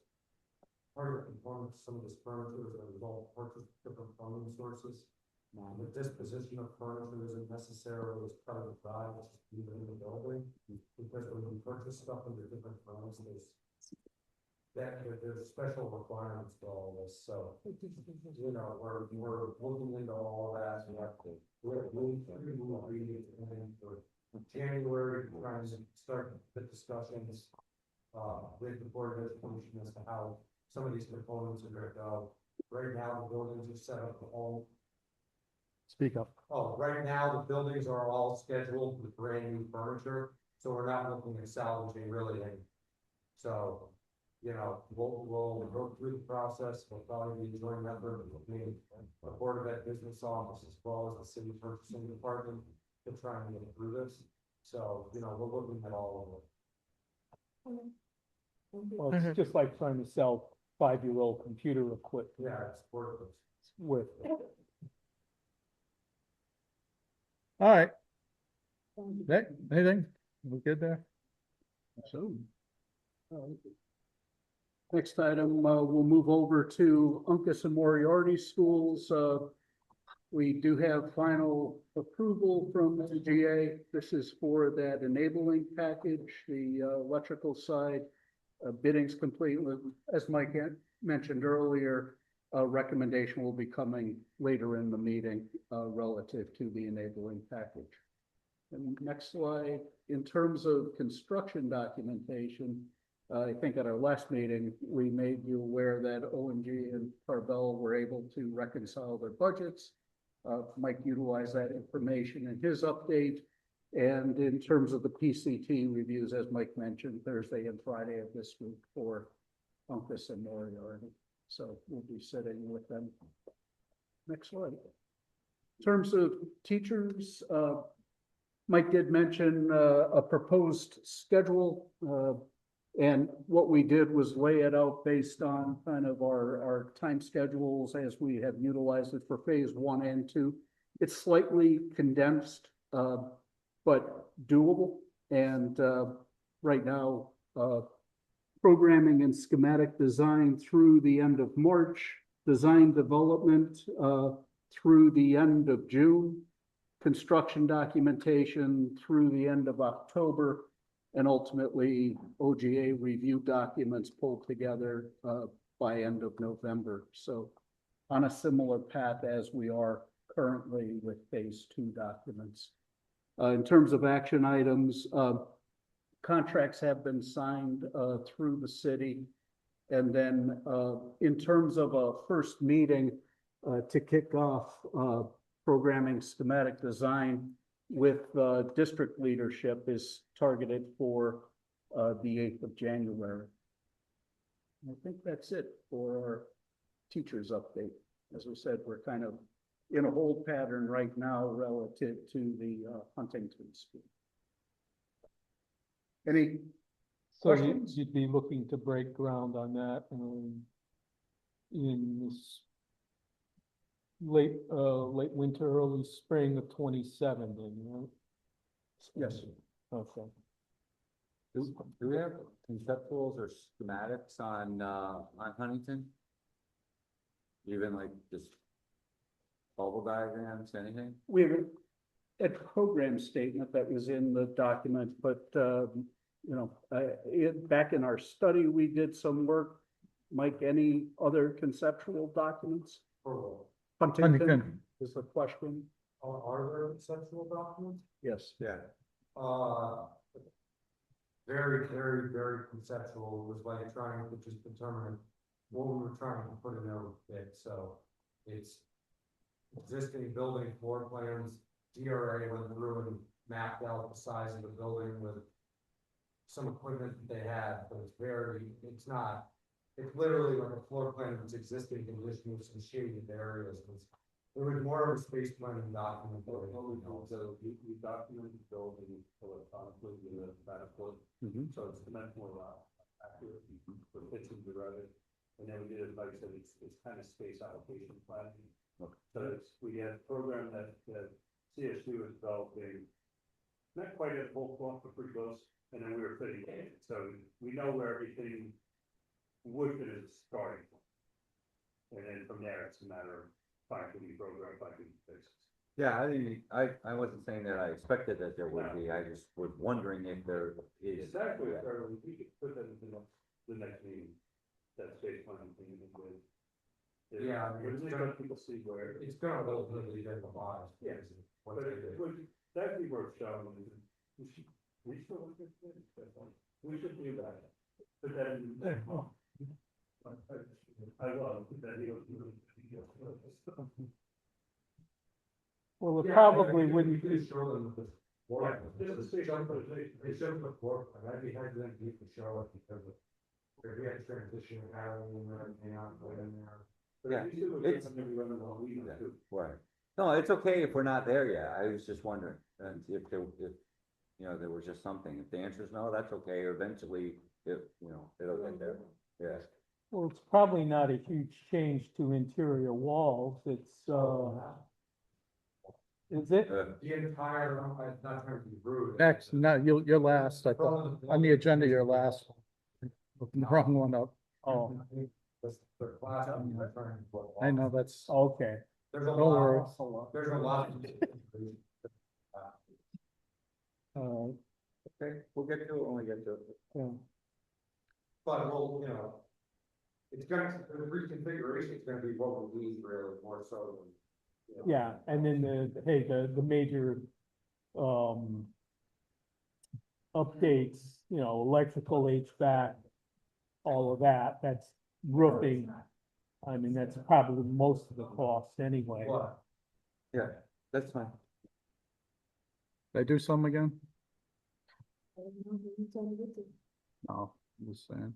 part of the components, some of this furniture is a result of purchase different funding sources. The disposition of furniture isn't necessarily as part of the buy, it's just even in the building, because when you purchase stuff under different funds, there's special requirements for all this. So, we're looking into all of that. We're for January, trying to start the discussions with the Board of Education as to how some of these components are going to go. Right now, the buildings are set up to all. Speak up. Oh, right now, the buildings are all scheduled with brand new furniture, so we're not looking at salvaging really any. So, we'll go through the process. We'll probably be a joint effort between the Board of Ed business office as well as the city purchasing department to try and get through this. So, we're looking at all of it. Well, it's just like trying to sell 5-year-old computer equipment. Yeah, it's worthless. With. All right. Nick, anything? We good there? So. Next item, we'll move over to Uncas and Moriarty Schools. We do have final approval from the GA. This is for that enabling package, the electrical side. Bidding's complete. As Mike mentioned earlier, a recommendation will be coming later in the meeting relative to the enabling package. And next slide, in terms of construction documentation, I think at our last meeting, we made you aware that ONG and Tarbell were able to reconcile their budgets. Mike utilized that information in his update. And in terms of the PCT reviews, as Mike mentioned, Thursday and Friday of this week for Uncas and Moriarty. So we'll be sitting with them. Next slide. In terms of teachers, Mike did mention a proposed schedule. And what we did was lay it out based on kind of our time schedules as we have utilized it for phase 1 and 2. It's slightly condensed, but doable. And right now, programming and schematic design through the end of March, design development through the end of June, construction documentation through the end of October, and ultimately OGA review documents pulled together, by end of November. So on a similar path as we are currently with phase 2 documents. In terms of action items, contracts have been signed, through the city. And then, in terms of a first meeting, to kick off, programming schematic design with, district leadership is targeted for, the 8th of January. I think that's it for our teachers update. As we said, we're kind of in a hold pattern right now relative to the, Huntington School. Any So questions? you'd be looking to break ground on that, in this late winter, early spring of 27, then, right? Yes. Okay. Do we have conceptuals or schematics on Huntington? Even like just bubble diagrams, anything? We have a program statement that was in the document, but, back in our study, we did some work. Mike, any other conceptual documents? Huntington is the question. Are there conceptual documents? Yes. Yeah. Very, very, very conceptual. It was like trying to just determine what we were trying to put in there with it. So it's existing building floor plans. DRA went through and mapped out the size of the building with some equipment that they had, but it's literally like a floor plan of its existing condition with some shaded areas. It was more of a space planning document. So we documented the building electronically with a matchbook, so it's dimensionally accurate for pitching the Revit. And then we did it, like I said, it's kind of space allocation planning. So we had a program that CSU is developing, not quite at full form, but pretty close. And then we were fitting it, so we know where everything would fit as a starting point. And then from there, it's a matter of fine-tuning program, fine-tuning fixes. Yeah, I wasn't saying that I expected that there would be, I just was wondering if there is. Exactly, we could put that into the next meeting, that space planning thing. Yeah, We're just gonna people see where. It's gonna literally get the bodies. Yes, but it would, that'd be worth showing. We should do that, but then. I love that. Well, it probably wouldn't be. Show them the floor. They showed the floor, and I'd be hesitant to show it because of. If we had transition having and everything else in there. Yeah, it's. Right. No, it's okay if we're not there yet. I was just wondering, and if there was just something. If the answer is no, that's okay. Eventually, it'll get there. Yeah. Well, it's probably not a huge change to interior walls. It's, is it? The entire, not trying to be rude. Next, no, you're last, I thought, on the agenda, you're last. Looking the wrong one up. Oh, The class, I know, that's, okay. There's a don't worry. lot, there's a lot. Okay, we'll get to it when we get to it. Yeah. But we'll, it's gonna, the reconfiguration is gonna be what we need really more so than. Yeah, and then the major, updates, electrical, HVAC, all of that, that's roofing. I mean, that's probably most of the cost anyway. What? Yeah, that's fine. did I do some again? No, I'm just saying.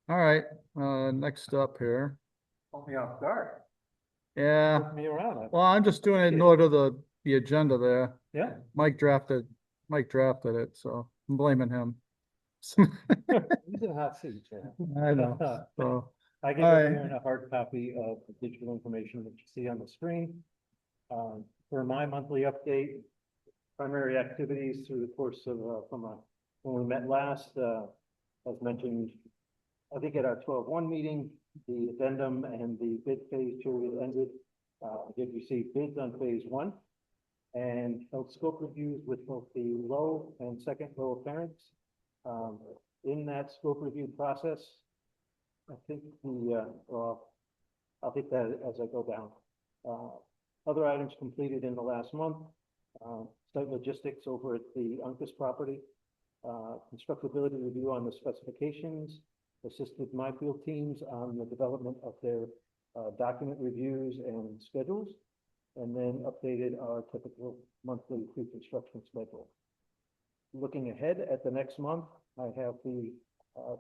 All right, next up here. Caught me off guard. Yeah, Me around. well, I'm just doing it in order to the agenda there. Yeah. Mike drafted it, so I'm blaming him. He's in a hot seat, Chair. I know, so, I gave All right. everyone a hard copy of the digital information that you see on the screen. For my monthly update, primary activities through the course of, when we met last, as mentioned, I think at our 12-1 meeting, the addendum and the bid phase period ended. I did receive bids on phase 1 and held scope reviews with both the low and second row of parents In that scope review process, I think well, I'll take that as I go down. Other items completed in the last month, site logistics over at the Uncas property, constructability review on the specifications, assisted my field teams on the development of their document reviews and schedules, and then updated our typical monthly pre-construction schedule. Looking ahead at the next month, I have the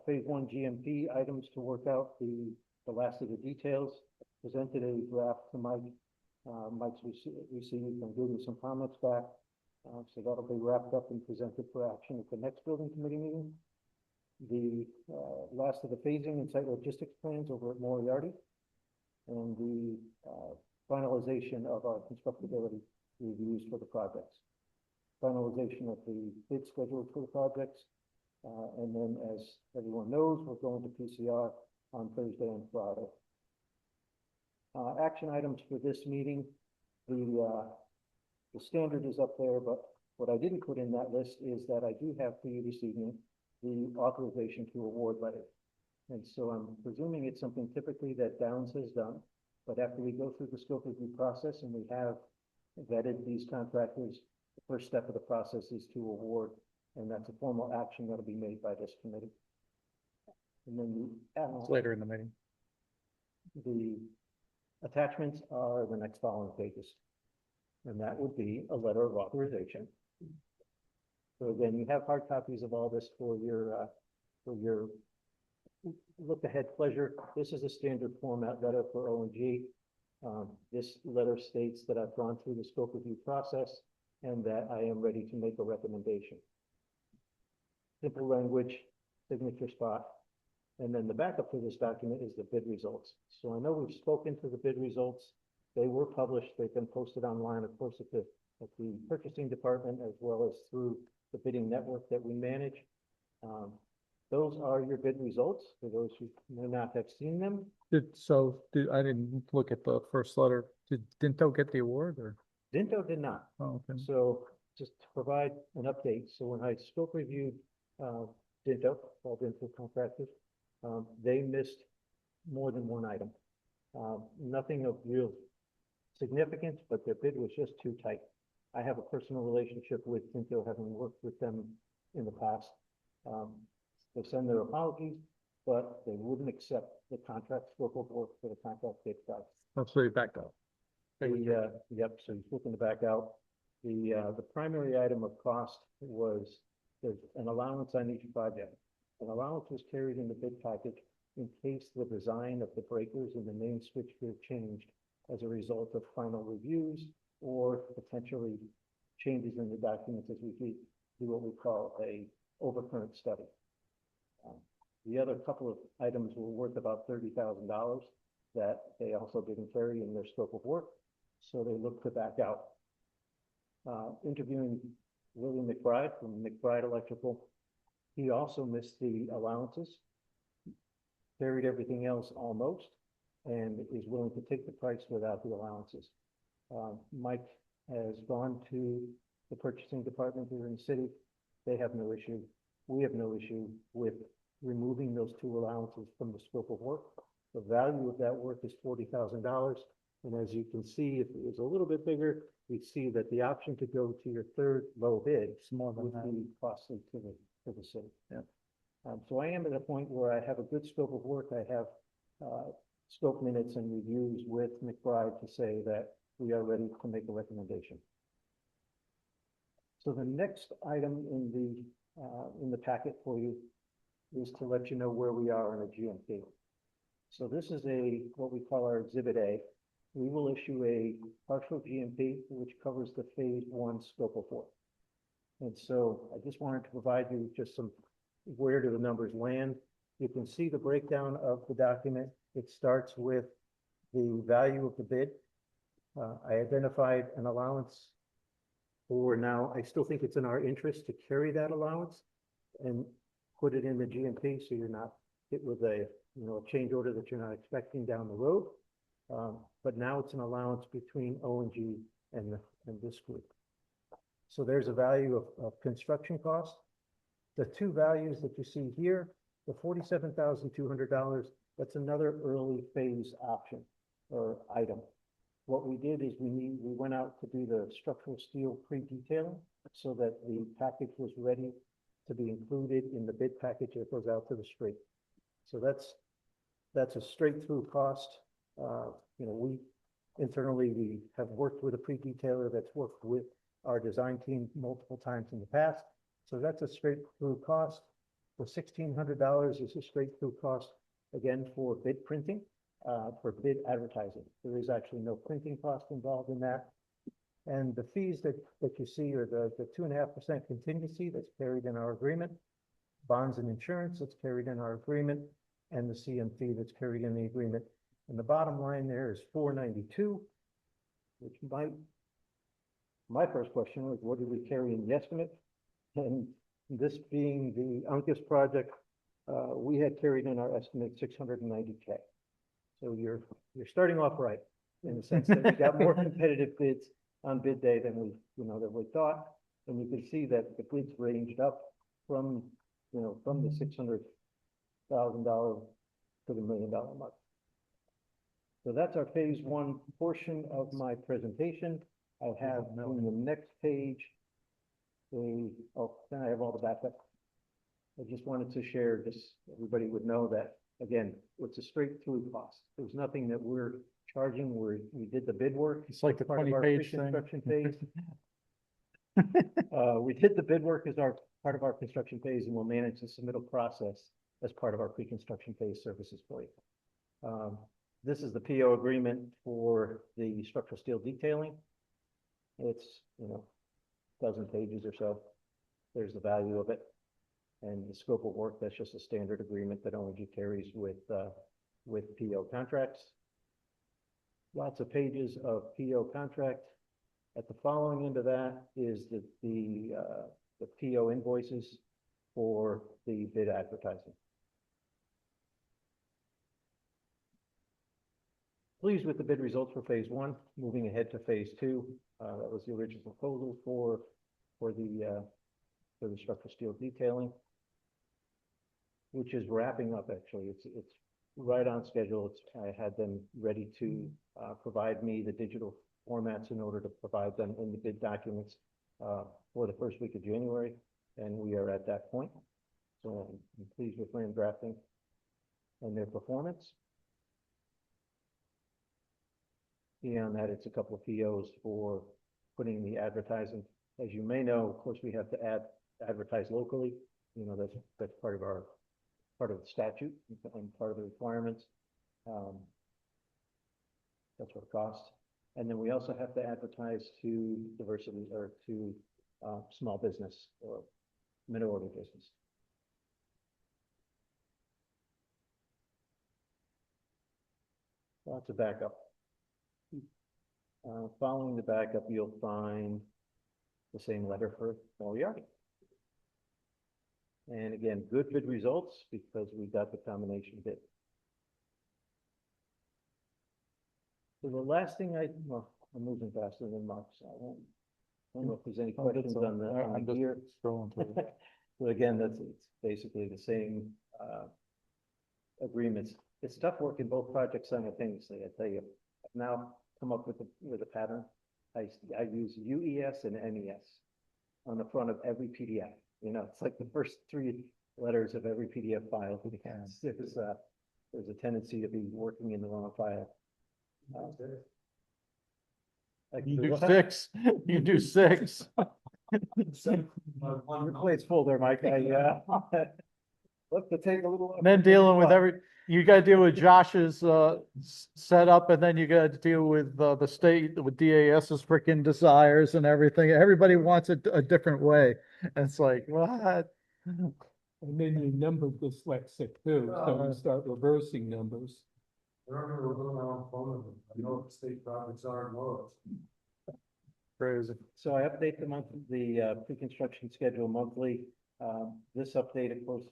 phase 1 GMP items to work out the last of the details. Presented a draft to Mike. Mike's received and gave me some comments back. So that'll be wrapped up and presented for action at the next building committee meeting. The last of the phasing and site logistics plans over at Moriarty, and the finalization of our constructability reviews for the projects. Finalization of the bid schedule for the projects. And then, as everyone knows, we're going to PCR on Thursday and Friday. Action items for this meeting. The standard is up there, but what I didn't put in that list is that I do have for you this evening the authorization to award letter. And so I'm presuming it's something typically that Downs has done, but after we go through the scope review process and we have vetted these contractors, the first step of the process is to award, and that's a formal action that'll be made by this committee. And then It's later in the meeting. the attachments are the next following pages. And that would be a letter of authorization. So again, you have hard copies of all this for your look ahead pleasure. This is a standard format letter for O&G. This letter states that I've gone through the scope review process and that I am ready to make a recommendation. Simple language, signature spot. And then the backup for this document is the bid results. So I know we've spoken to the bid results. They were published. They've been posted online, of course, at the purchasing department, as well as through the bidding network that we manage. Those are your bid results for those who may not have seen them. I didn't look at the first letter. Did Dinto get the award or? Dinto did not. Oh, okay. So just to provide an update. So when I scope reviewed Dinto, all Dinto contractors, they missed more than one item. Nothing of real significance, but their bid was just too tight. I have a personal relationship with Dinto, having worked with them in the past. They send their apologies, but they wouldn't accept the contract scope of work for the contract bid price. That's where you backed up. Yep, so he's looking to back out. The primary item of cost was there's an allowance on each project. An allowance was carried in the bid package in case the design of the breakers and the main switchgear changed as a result of final reviews or potentially changes in the documents as we do what we call a overcurrent study. The other couple of items were worth about $30,000 that they also didn't carry in their scope of work, so they looked to back out. Interviewing William McBride from McBride Electrical, he also missed the allowances, carried everything else almost, and is willing to take the price without the allowances. Mike has gone to the purchasing department here in the city. They have no issue. We have no issue with removing those two allowances from the scope of work. The value of that work is $40,000. And as you can see, if it was a little bit bigger, we see that the option to go to your third low bid would be costly to the city. Yeah. So I am at a point where I have a good scope of work. I have scope minutes and reviews with McBride to say that we are ready to make a recommendation. So the next item in the packet for you is to let you know where we are on a GMP. So this is what we call our Exhibit A. We will issue a partial GMP, which covers the phase 1 scope of work. And so I just wanted to provide you just some where do the numbers land. You can see the breakdown of the document. It starts with the value of the bid. I identified an allowance for now. I still think it's in our interest to carry that allowance and put it in the GMP so you're not hit with a change order that you're not expecting down the road. But now it's an allowance between O&G and this group. So there's a value of construction cost. The two values that you see here, the $47,200, that's another early phase option or item. What we did is we went out to do the structural steel pre-detailing so that the package was ready to be included in the bid package that goes out to the street. So that's a straight through cost. We internally, we have worked with a pre-detailer that's worked with our design team multiple times in the past. So that's a straight through cost. The $1,600 is a straight through cost, again, for bid printing, for bid advertising. There is actually no printing cost involved in that. And the fees that you see are the 2.5% contingency that's carried in our agreement, bonds and insurance that's carried in our agreement, and the CM fee that's carried in the agreement. And the bottom line there is $492, which my first question was, what did we carry in the estimate? And this being the Uncas project, we had carried in our estimate $690K. So you're starting off right in the sense that we got more competitive bids on bid day than we thought. And you can see that the bids ranged up from the $600,000 to the $1 million mark. So that's our phase one portion of my presentation. I have on the next page then I have all the backup. I just wanted to share this, everybody would know that, again, it's a straight through cost. There's nothing that we're charging, we did the bid work. It's like the part of 20 our page pre-construction thing. phase. We did the bid work as part of our construction phase, and we'll manage the submittal process as part of our pre-construction phase services for you. This is the PO agreement for the structural steel detailing. It's, dozen pages or so. There's the value of it. And the scope of work, that's just a standard agreement that ONG carries with PO contracts. Lots of pages of PO contract. At the following end of that is the PO invoices for the bid advertising. Pleased with the bid results for phase one. Moving ahead to phase two. That was the original proposal for the structural steel detailing, which is wrapping up. Actually, it's right on schedule. I had them ready to provide me the digital formats in order to provide them in the bid documents for the first week of January, and we are at that point. So I'm pleased with land drafting and their performance. Beyond that, it's a couple of POs for putting the advertising. As you may know, of course, we have to advertise locally. That's part of the statute and part of the requirements. That's what it costs. And then we also have to advertise to diversity or to small business or minority business. Lots of backup. Following the backup, you'll find the same letter for Moriarty. And again, good bid results because we got the combination bid. So the last thing I'm moving faster than Mark, so I don't know if there's any questions on the gear. So again, it's basically the same agreements. It's tough working both projects simultaneously, I tell you. I've now come up with a pattern. I use UES and MES on the front of every PDF. It's like the first three letters of every PDF file. There's a tendency to be working in the wrong file. You do six. You do six. Your plate's full there, Mike. Look to take a little. And then dealing with you got to deal with Josh's setup, and then you got to deal with the state, with DAS's freaking desires and everything. Everybody wants it a different way. And it's like, what? And then you're number dyslexic too, so you start reversing numbers. State projects are more. Crazy. So I update the pre-construction schedule monthly. This update, of course,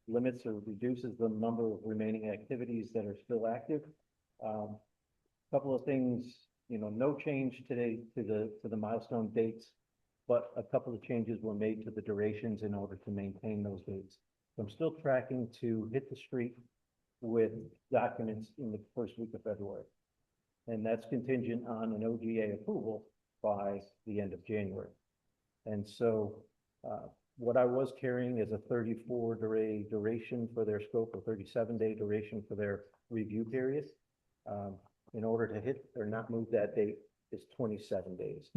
limits or reduces the number of remaining activities that are still active. Couple of things, no change today to the milestone dates. but a couple of changes were made to the durations in order to maintain those dates. So I'm still tracking to hit the street with documents in the first week of February. And that's contingent on an OGA approval by the end of January. And so what I was carrying is a 34-day duration for their scope, a 37-day duration for their review period. In order to hit or not move that date is 27 days.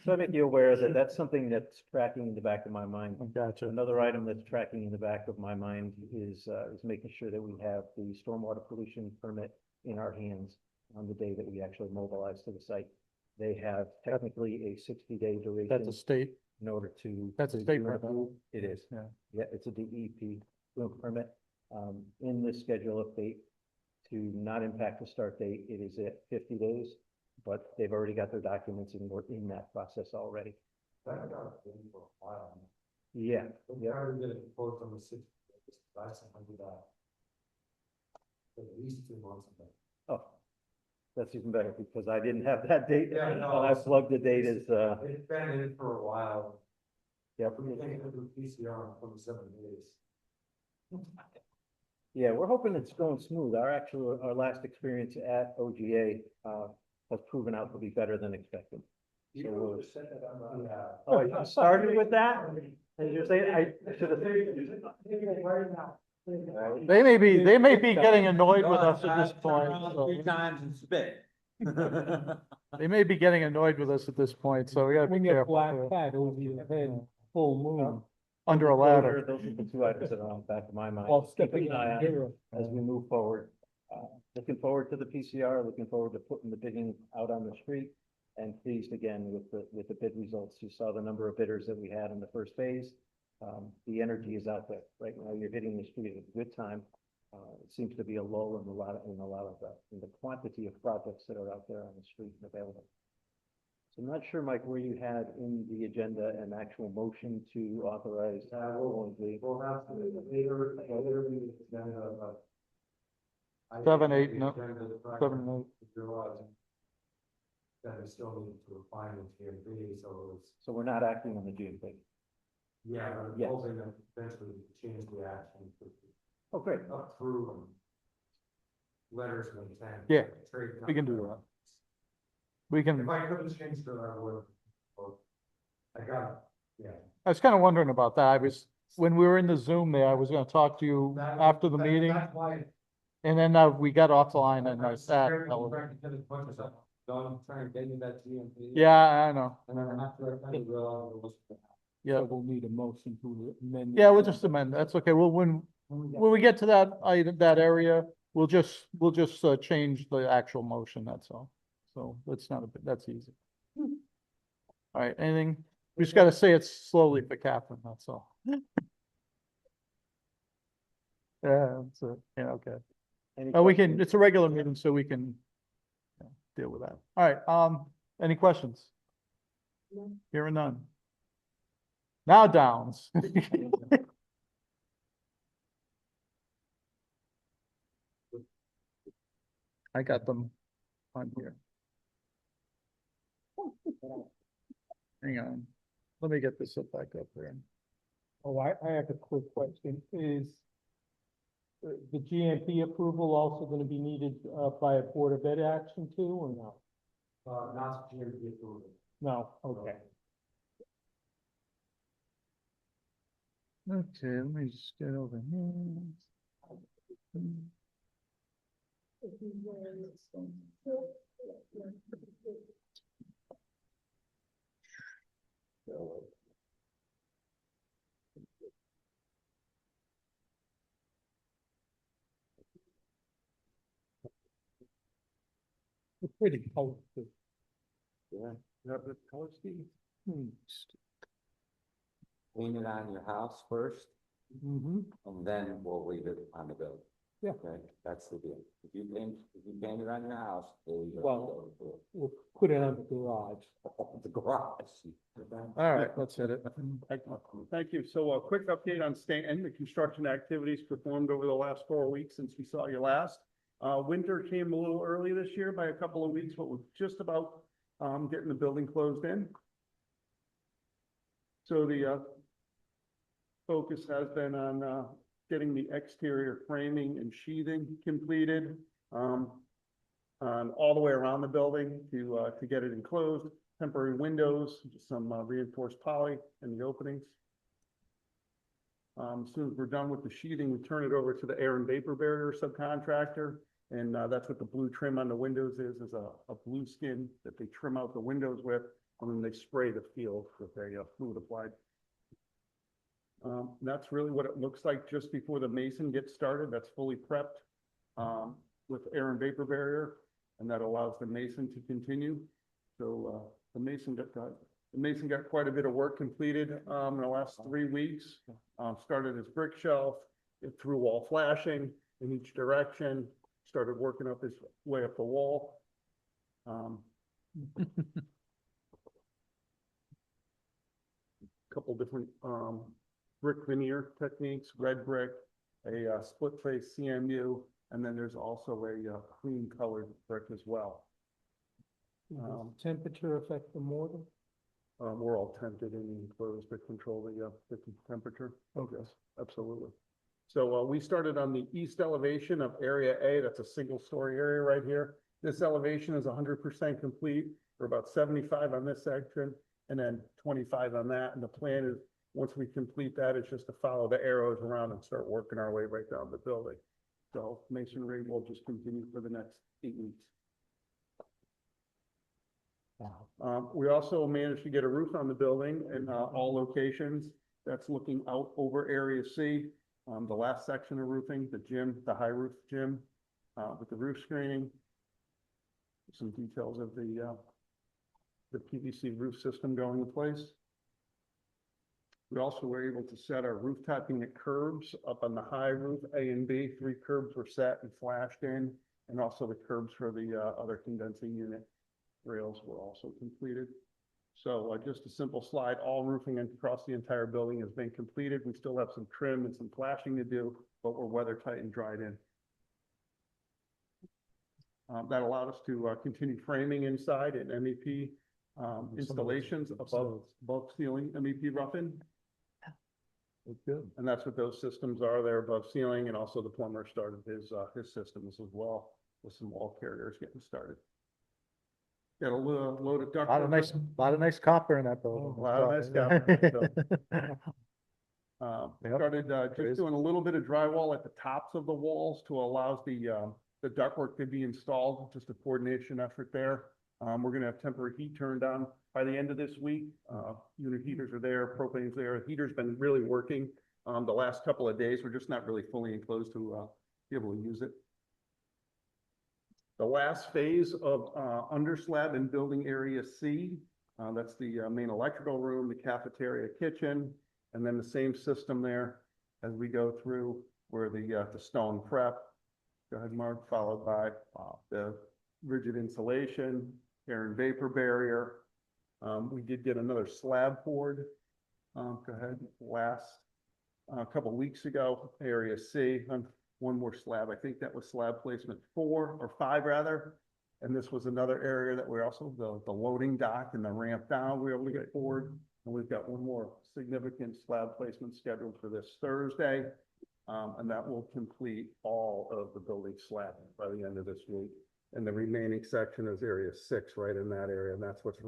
So I make you aware that that's something that's tracking in the back of my mind. Gotcha. Another item that's tracking in the back of my mind is making sure that we have the stormwater pollution permit in our hands on the day that we actually mobilize to the site. They have technically a 60-day duration. That's a state, In order to. that's a to state do an permit. approval. It is. Yeah. Yeah, it's a DEP permit. In this schedule update, to not impact the start date, it is at 50 days, but they've already got their documents and we're in that process already. Yeah, yeah. Oh, that's even better because I didn't have that date. Yeah, no, And I plugged the date as, It's been in for a while. Yep. We think it'll do PCR in 27 days. Yeah, we're hoping it's going smooth. Our last experience at OGA, has proven out to be better than expected. So we'll- Oh, you started with that? As you're saying, I should have. They may be getting annoyed with us at this point. so- 3 times and spit. They may be getting annoyed with us at this point, so we gotta be When your careful. black too. cat over your head, full moon. Under a ladder. Those are the two items that are on the back of my mind. While Keeping stepping an eye on on zero. as we move forward. Looking forward to the PCR, looking forward to putting the bidding out on the street. And pleased again with the bid results. You saw the number of bidders that we had in the first phase. The energy is out there. Right now, you're hitting the street at a good time. It seems to be a lull in in the quantity of projects that are out there on the street and available. So I'm not sure, Mike, where you had in the agenda an actual motion to authorize. We'll have to later in the agenda, but. 7, 8, no, 7 and 8. That we still need to refine the GMP, so it's, So we're not acting on the GMP. yeah, but I'm Yes. hoping that eventually we change the action to Oh, great. up through and letters of intent. Yeah, Trade we can do that. contracts. We can, If I could have changed it, I would. But I got, it. Yeah. I was kind of wondering about that. When we were in the Zoom there, I was gonna talk to you after the meeting, That's why. and then we got offline and I sat. Don't try and get me that GMP. Yeah, I know. And then after I kind of realized it was. Yeah, So we'll need a motion to amend. yeah, we'll just amend. That's okay. Well, when we get to that item, that area, we'll just change the actual motion, that's all. So that's not that's easy. All right, anything? We just gotta say it slowly for Catherine, that's all. Yeah, that's it. Yeah, okay. Any We questions? can, it's a regular meeting, so we can deal with that. All right, any questions? No. Hearing none. Now Downs. I got them on here. Hang on, let me get this up back up there. Oh, I have a quick question. Is the GMP approval also gonna be needed, by a Board of Ed action too, or no? Not GMP approval. No, okay. Okay, let me just get over here. If you were- It's pretty colorful. Yeah. You have the color scheme? Clean it on your house first, Mm-hmm. and then we'll leave it on the building. Yeah. Okay, that's the deal. If you paint it on your house, there you go. Well- We'll put it on the garage. The garage. All right, let's hit it. Thank you. So a quick update on Stanton, the construction activities performed over the last 4 weeks since we saw you last. Winter came a little early this year by a couple of weeks, but we're just about getting the building closed in. So the focus has been on getting the exterior framing and sheathing completed on all the way around the building to get it enclosed. Temporary windows, some reinforced poly in the openings. As soon as we're done with the sheathing, we turn it over to the air and vapor barrier subcontractor. And that's what the blue trim on the windows is a blue skin that they trim out the windows with, and then they spray the field with a fluid applied. That's really what it looks like just before the mason gets started. That's fully prepped with air and vapor barrier, and that allows the mason to continue. So the mason got quite a bit of work completed in the last 3 weeks. Started his brick shelf, it through wall flashing in each direction, started working up his way up the wall. Couple different brick veneer techniques, red brick, a split face CMU, and then there's also a cream colored brick as well. Does temperature affect the mortar? We're all tented and enclosed to control the temperature. Okay. Yes, absolutely. So we started on the east elevation of area A. That's a single story area right here. This elevation is 100% complete. We're about 75 on this section and then 25 on that. And the plan is once we complete that, it's just to follow the arrows around and start working our way right down the building. So masonry will just continue for the next 8 weeks. We also managed to get a roof on the building in all locations. That's looking out over area C. The last section of roofing, the gym, the high roof gym, with the roof screening. Some details of the PVC roof system going in place. We also were able to set our rooftop unit curbs up on the high roof A and B. 3 curbs were set and flashed in, and also the curbs for the other condensing unit rails were also completed. So just a simple slide, all roofing across the entire building has been completed. We still have some trim and some flashing to do, but we're weather tight and dried in. That allowed us to continue framing inside and MEP installations above ceiling MEP roughing. That's good. And that's what those systems are there above ceiling, and also the plumber started his systems as well with some wall carriers getting started. Got a load of duct. Lot of nice copper in that building. A lot of nice copper in that building. Yep. Started just doing a little bit of drywall at the tops of the walls to allow the ductwork to be installed, just a coordination effort there. We're gonna have temporary heat turned on by the end of this week. Unit heaters are there, propane's there. The heater's been really working the last couple of days. We're just not really fully enclosed to be able to use it. The last phase of under slab in building area C, that's the main electrical room, the cafeteria, kitchen, and then the same system there as we go through where the stone prep, go ahead, Mark, followed by the rigid insulation, air and vapor barrier. We did get another slab poured. Go ahead, a couple weeks ago, area C, one more slab. I think that was slab placement 4 or 5 rather. And this was another area that we're also, the loading dock and the ramp down, we were able to get forward. And we've got one more significant slab placement scheduled for this Thursday. And that will complete all of the building slab by the end of this week. And the remaining section is area 6 right in that area. And that's what's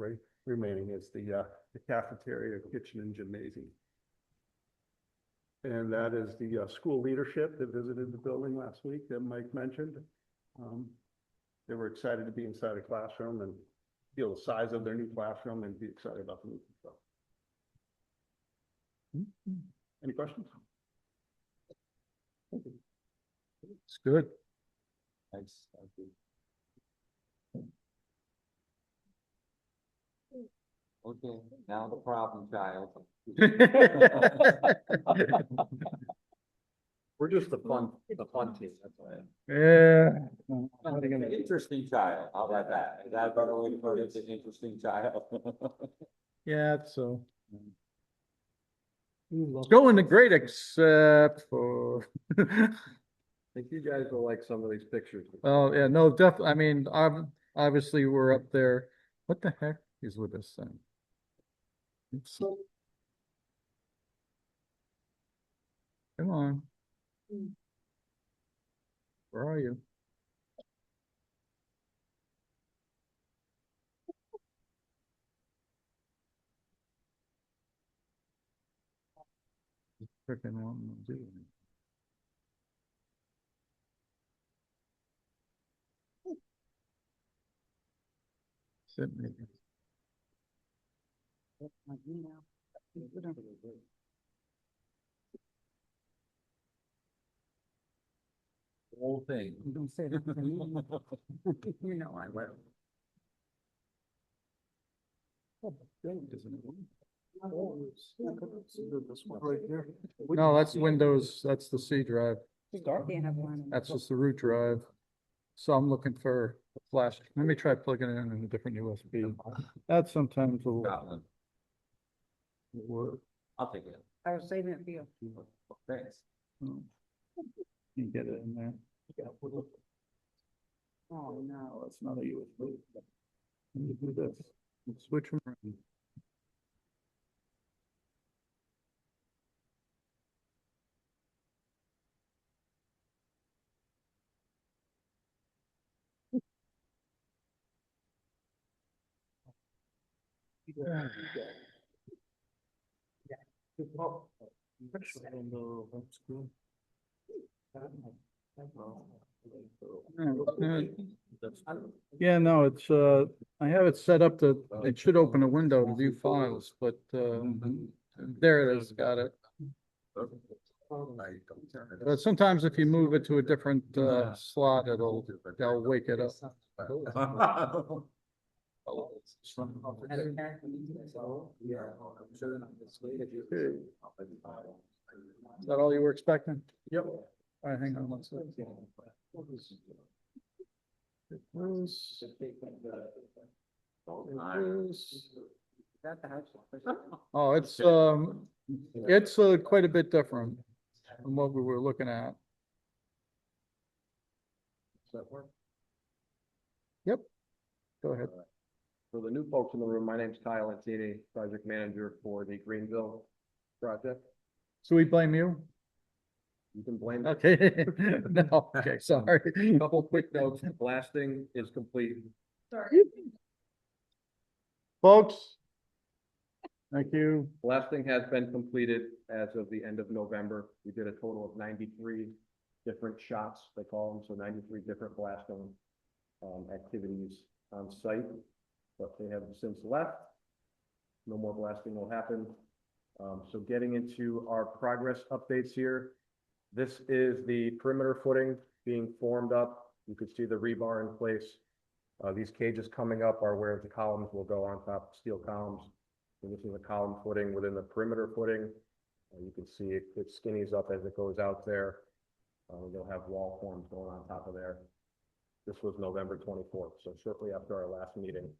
remaining is the cafeteria, kitchen, and gymnasium. And that is the school leadership that visited the building last week that Mike mentioned. They were excited to be inside a classroom and feel the size of their new classroom and be excited about the new stuff. Any questions? It's good. Thanks. Okay, now the problem child. We're just the fun team, that's all. Yeah. Interesting child, how about that? Is that a better way to put it? It's an interesting child. Yeah, so. It's going great except for. I think you guys will like some of these pictures. Oh, yeah, no, definitely. I mean, obviously we're up there. What the heck is with this thing? Come on. Mm. Where are you? Freaking want to do it. Sent me. My email. Whole thing. Don't say that to me. You know I will. No, that's Windows, that's the C drive. Can't have one. That's just the root drive. So I'm looking for a flash. Let me try plugging it in a different USB. That sometimes will Got one. work. I'll take it. I was saving it for you. Thanks. You get it in there. Oh, no. No, it's not a USB. Let me do this. Switch them around. Yeah, no, it's, I have it set up to, it should open a window to view files, but, there it is, got it. But sometimes if you move it to a different, slot, they'll wake it up. Is that all you were expecting? Yep. All right, hang on one second. It was. Oh, it's quite a bit different from what we were looking at. Does that work? Yep. Go ahead. For the new folks in the room, my name's Kyle Antini, project manager for the Greenville project. So we blame you? You can blame. Okay. No, okay, sorry. Couple quick notes. Blasting is complete. Folks. Thank you. Blasting has been completed as of the end of November. We did a total of 93 different shots, they call them, so 93 different blasting activities on site, but they have since left. No more blasting will happen. So getting into our progress updates here. This is the perimeter footing being formed up. You could see the rebar in place. These cages coming up are where the columns will go on top, steel columns. And this is the column footing within the perimeter footing. You can see it skinnies up as it goes out there. They'll have wall forms going on top of there. This was November 24th, so shortly after our last meeting.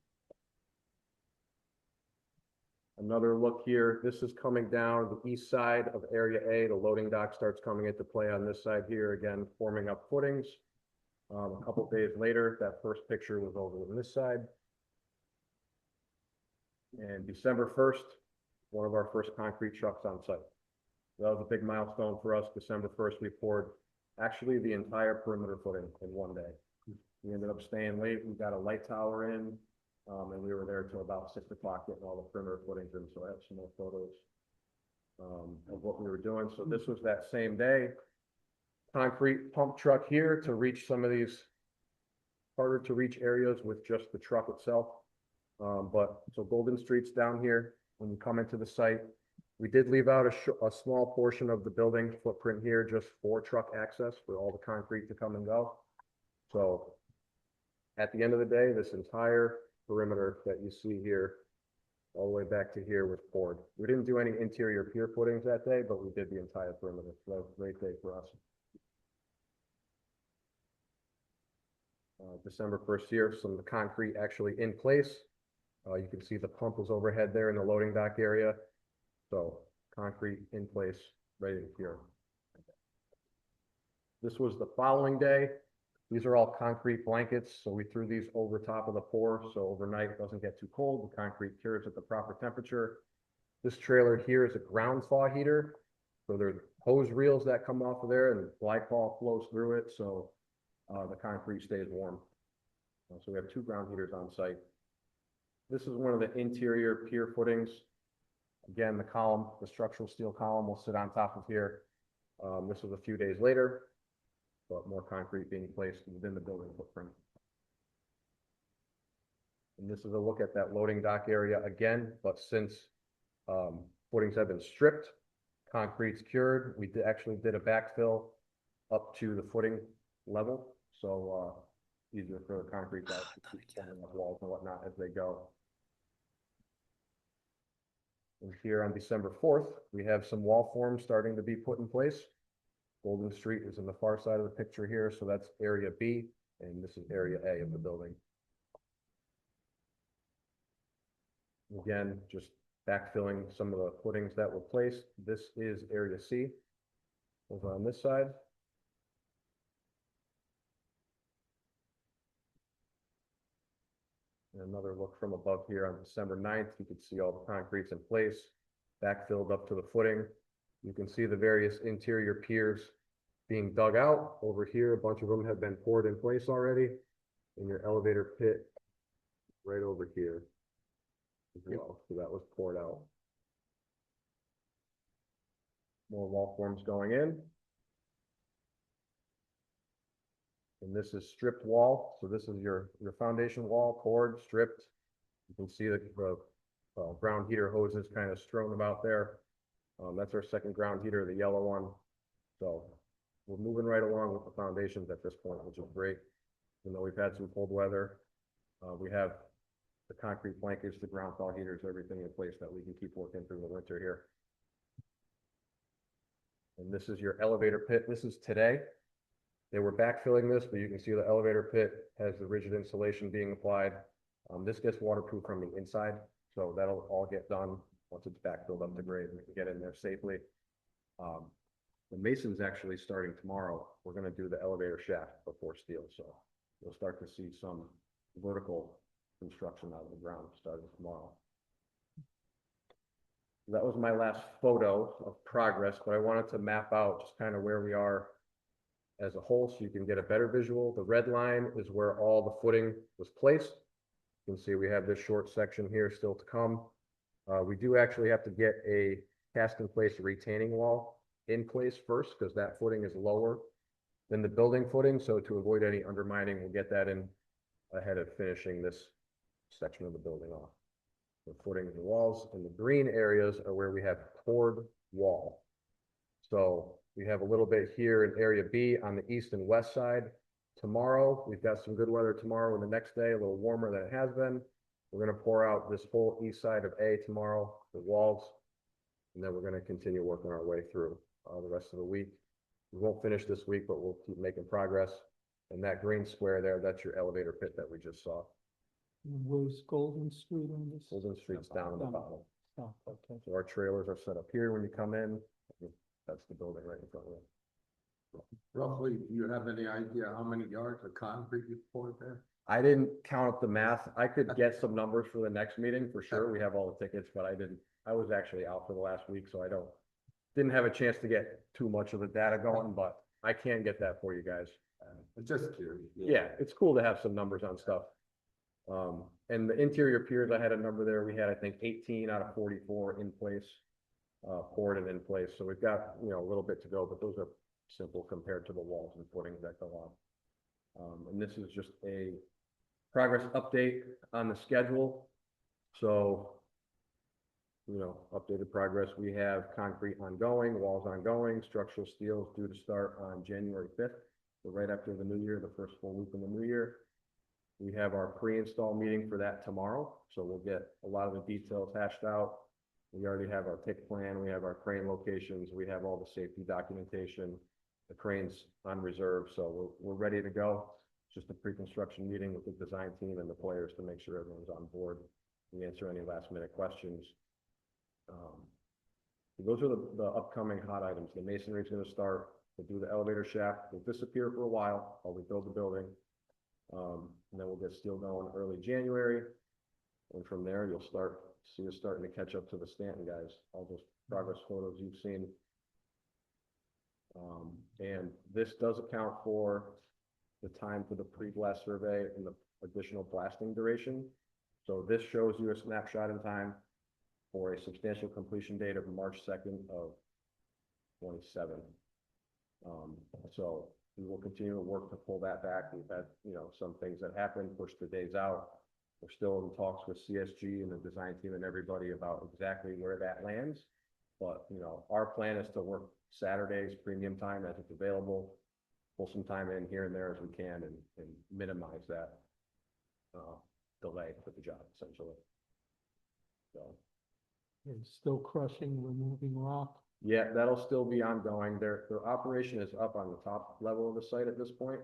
Another look here, this is coming down the east side of Area A. The loading dock starts coming into play on this side here, again, forming up footings. A couple days later, that first picture was over on this side. And December 1st, one of our first concrete trucks on site. That was a big milestone for us. December 1st, we poured actually the entire perimeter footing in one day. We ended up staying late. We got a light tower in, and we were there till about 6 o'clock getting all the perimeter footings in. So I have some more photos of what we were doing. So this was that same day. Concrete pump truck here to reach some of these harder to reach areas with just the truck itself. But so Golden Street's down here. When you come into the site, we did leave out a small portion of the building footprint here just for truck access for all the concrete to come and go. So at the end of the day, this entire perimeter that you see here, all the way back to here was poured. We didn't do any interior pier footings that day, but we did the entire perimeter. So that was a great day for us. December 1st here, some of the concrete actually in place. You can see the pump was overhead there in the loading dock area. So concrete in place, ready to cure. This was the following day. These are all concrete blankets. So we threw these over top of the pour. So overnight it doesn't get too cold. The concrete cures at the proper temperature. This trailer here is a ground thaw heater. So there's hose reels that come off of there and glycol flows through it, so the concrete stays warm. So we have 2 ground heaters on site. This is one of the interior pier footings. Again, the column, the structural steel column will sit on top of here. This was a few days later, but more concrete being placed within the building footprint. And this is a look at that loading dock area again, but since footings have been stripped, concrete's cured, we actually did a backfill up to the footing level, so easier for the concrete guys to keep standing up walls and whatnot as they go. And here on December 4th, we have some wall forms starting to be put in place. Golden Street is in the far side of the picture here, so that's area B, and this is area A of the building. Again, just backfilling some of the footings that were placed. This is area C over on this side. And another look from above here on December 9th, you can see all the concrete's in place, backfilled up to the footing. You can see the various interior piers being dug out. Over here, a bunch of them have been poured in place already. And your elevator pit right over here as well. So that was poured out. More wall forms going in. And this is stripped wall. So this is your foundation wall, poured, stripped. You can see the ground heater hoses kind of strewn about there. That's our second ground heater, the yellow one. So we're moving right along with the foundations at this point, which is great. Even though we've had some cold weather, we have the concrete blankets, the ground thaw heaters, everything in place that we can keep working through the winter here. And this is your elevator pit. This is today. They were backfilling this, but you can see the elevator pit has the rigid insulation being applied. This gets waterproof from the inside, so that'll all get done once it's backfilled up to grade and we can get in there safely. The mason's actually starting tomorrow. We're going to do the elevator shaft before steel, so you'll start to see some vertical construction out of the ground starting tomorrow. That was my last photo of progress, but I wanted to map out just kind of where we are as a whole so you can get a better visual. The red line is where all the footing was placed. You can see we have this short section here still to come. We do actually have to get a cast in place retaining wall in place first because that footing is lower than the building footing. So to avoid any undermining, we'll get that in ahead of finishing this section of the building off. The footings and walls and the green areas are where we have poured wall. So we have a little bit here in area B on the east and west side. Tomorrow, we've got some good weather tomorrow and the next day, a little warmer than it has been. We're going to pour out this whole east side of A tomorrow, the walls, and then we're going to continue working our way through the rest of the week. We won't finish this week, but we'll keep making progress. And that green square there, that's your elevator pit that we just saw. Where's Golden Street on this? Golden Street's down in the bottom. Oh, okay. So our trailers are set up here when you come in. That's the building right in front of you. Roughly, do you have any idea how many yards of concrete you poured there? I didn't count up the math. I could get some numbers for the next meeting for sure. We have all the tickets, but I didn't. I was actually out for the last week, so I didn't have a chance to get too much of the data going, but I can get that for you guys. I'm just curious. Yeah, it's cool to have some numbers on stuff. And the interior piers, I had a number there. We had, I think, 18 out of 44 in place, poured and in place. So we've got, a little bit to go, but those are simple compared to the walls and footings that go on. And this is just a progress update on the schedule. So, updated progress. We have concrete ongoing, walls ongoing, structural steel is due to start on January 5th. So right after the new year, the first full week in the new year. We have our pre-install meeting for that tomorrow. So we'll get a lot of the details hashed out. We already have our pick plan. We have our crane locations. We have all the safety documentation, the cranes on reserve. So we're ready to go. It's just a pre-construction meeting with the design team and the players to make sure everyone's on board. We answer any last minute questions. Those are the upcoming hot items. The masonry is going to start. We'll do the elevator shaft. We'll disappear for a while while we build the building. And then we'll get steel going early January. And from there, you'll see us starting to catch up to the Stanton guys. All those progress photos you've seen And this does account for the time for the pre-blast survey and the additional blasting duration. So this shows you a snapshot in time for a substantial completion date of March 2nd of 27. So we will continue to work to pull that back. We've had, some things that happened, pushed the days out. We're still in talks with CSG and the design team and everybody about exactly where that lands. But, our plan is to work Saturdays, premium time as it's available, pull some time in here and there as we can and minimize that delay for the job, essentially. So. And still crushing, removing rock. Yeah, that'll still be ongoing. Their operation is up on the top level of the site at this point.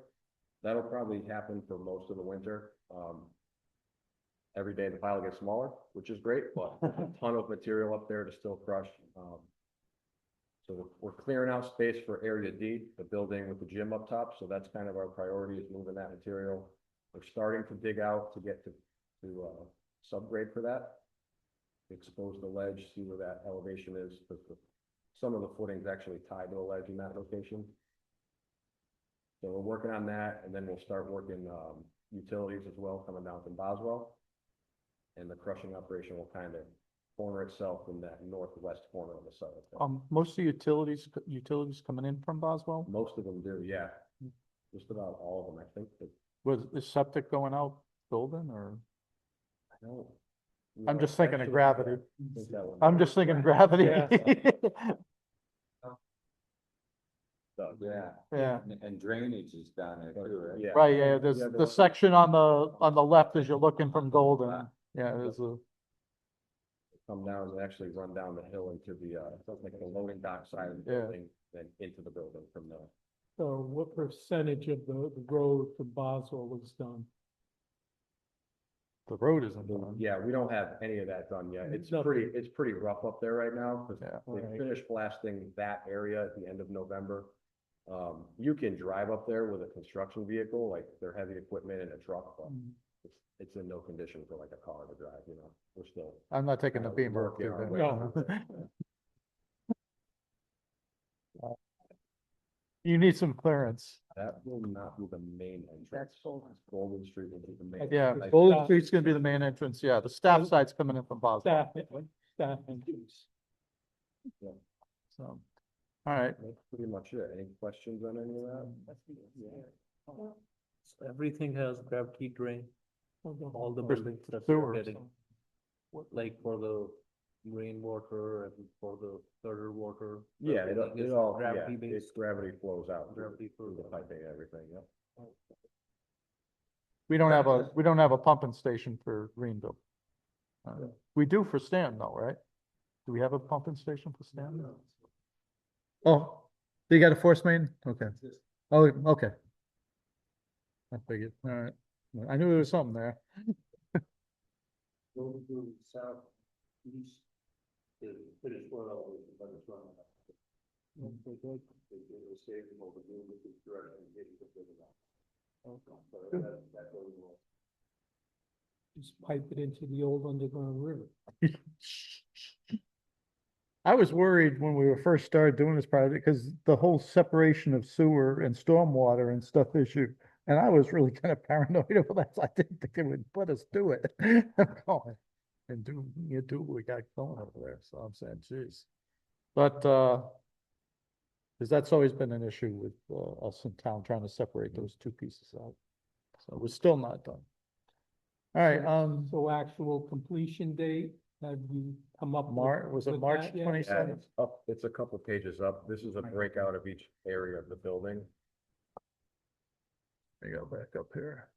That'll probably happen for most of the winter. Every day the pile gets smaller, which is great, but a ton of material up there to still crush. So we're clearing out space for Area D, the building with the gym up top. So that's kind of our priority, is moving that material. We're starting to dig out to get to subgrade for that. Expose the ledge, see where that elevation is, because some of the footing's actually tied to a ledge in that location. So we're working on that, and then we'll start working utilities as well, coming down from Boswell. And the crushing operation will kind of corner itself in that northwest corner of the site. Most of the utilities coming in from Boswell? Most of them do, yeah. Just about all of them, I think. Was the septic going out building, or? I don't. I'm just thinking of gravity. think that one- I'm just thinking gravity. So, Yeah. Yeah, And drainage is down there too, right? yeah. right, yeah, there's Yeah, the section on the left as you're looking from Golden. Yeah, there's a, Come down and actually run down the hill into the, something like the loading dock side of the Yeah. building, then into the building from there. So what percentage of the road to Boswell was done? the road isn't done. Yeah, we don't have any of that done yet. It's Nothing. pretty rough up there right now, because Yeah. they Right. finished blasting that area at the end of November. You can drive up there with a construction vehicle, like their heavy equipment and a truck, but it's in no condition for like a car to drive, we're still. I'm not taking the beamer up working our there. way No. through that. You need some clearance. That will not be the main entrance. That's Golden. Golden Street will be the main. Yeah, entrance. Golden Street's gonna be the main entrance, yeah, the staff side's coming in from Boswell, Staff entrance. so. All right, That's pretty much it. Any questions on any of that? So everything has gravity drain, all the For buildings that sewer. we're getting. Like for the rainwater and for the gutter water. Yeah, everything it is all, gravity yeah, based. it's gravity flows out Gravity through the flows out. piping and everything, yeah. we don't have a pumping station for Greenville. We do for Stanton though, right? Do we have a pumping station for Stanton? Oh, you got a force main? Okay. Oh, okay. I figured, all right. I knew there was something there. Going to southeast, the finished floor elevation, but it's running. They stay in over the with this direction, getting the bit of that. So that goes well. Just pipe it into the old underground river. I was worried when we first started doing this project, because the whole separation of sewer and stormwater and stuff issue. And I was really kind of paranoid over that, so I didn't think they would let us do it. And do what we got going over there, so I'm saying, geez. But, because that's always been an issue with, us in town, trying to separate those two pieces out. So we're still not done. All right, So actual completion date, have you come up? was it with March that yet? 27th? It's up, it's a couple pages up. This is a breakout of each area of the building. Let me go back up here.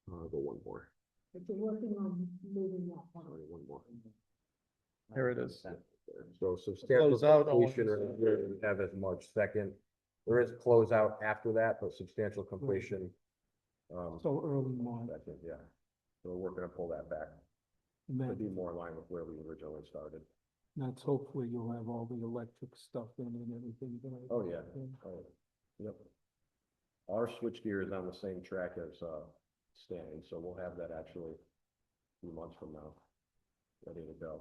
Go one more. But you're working on moving that one. One more. Here it is. So substantial Close out on- completion or we have as March 2nd. There is closeout after that, but substantial completion. So early March, Second, yeah. So we're working to pull that back and to then be more in line with where we originally started. that's hopefully you'll have all the electric stuff in and everything. Right? Oh, yeah. Oh, yep. Our switchgear is on the same track as, Stanton, so we'll have that actually a few months from now, ready to go.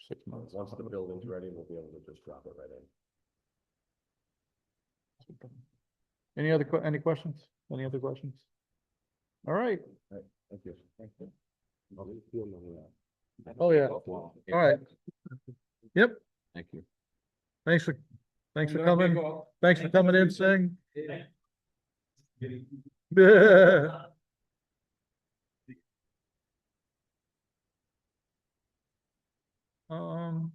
6 months. Once the building's ready, we'll be able to just drop it right in. Any other, any questions? Any other questions? All right. Thank you. Thank you. Oh, yeah. All right. Yep. Thank you. Thanks for coming. Thanks for coming in, Singh. Um.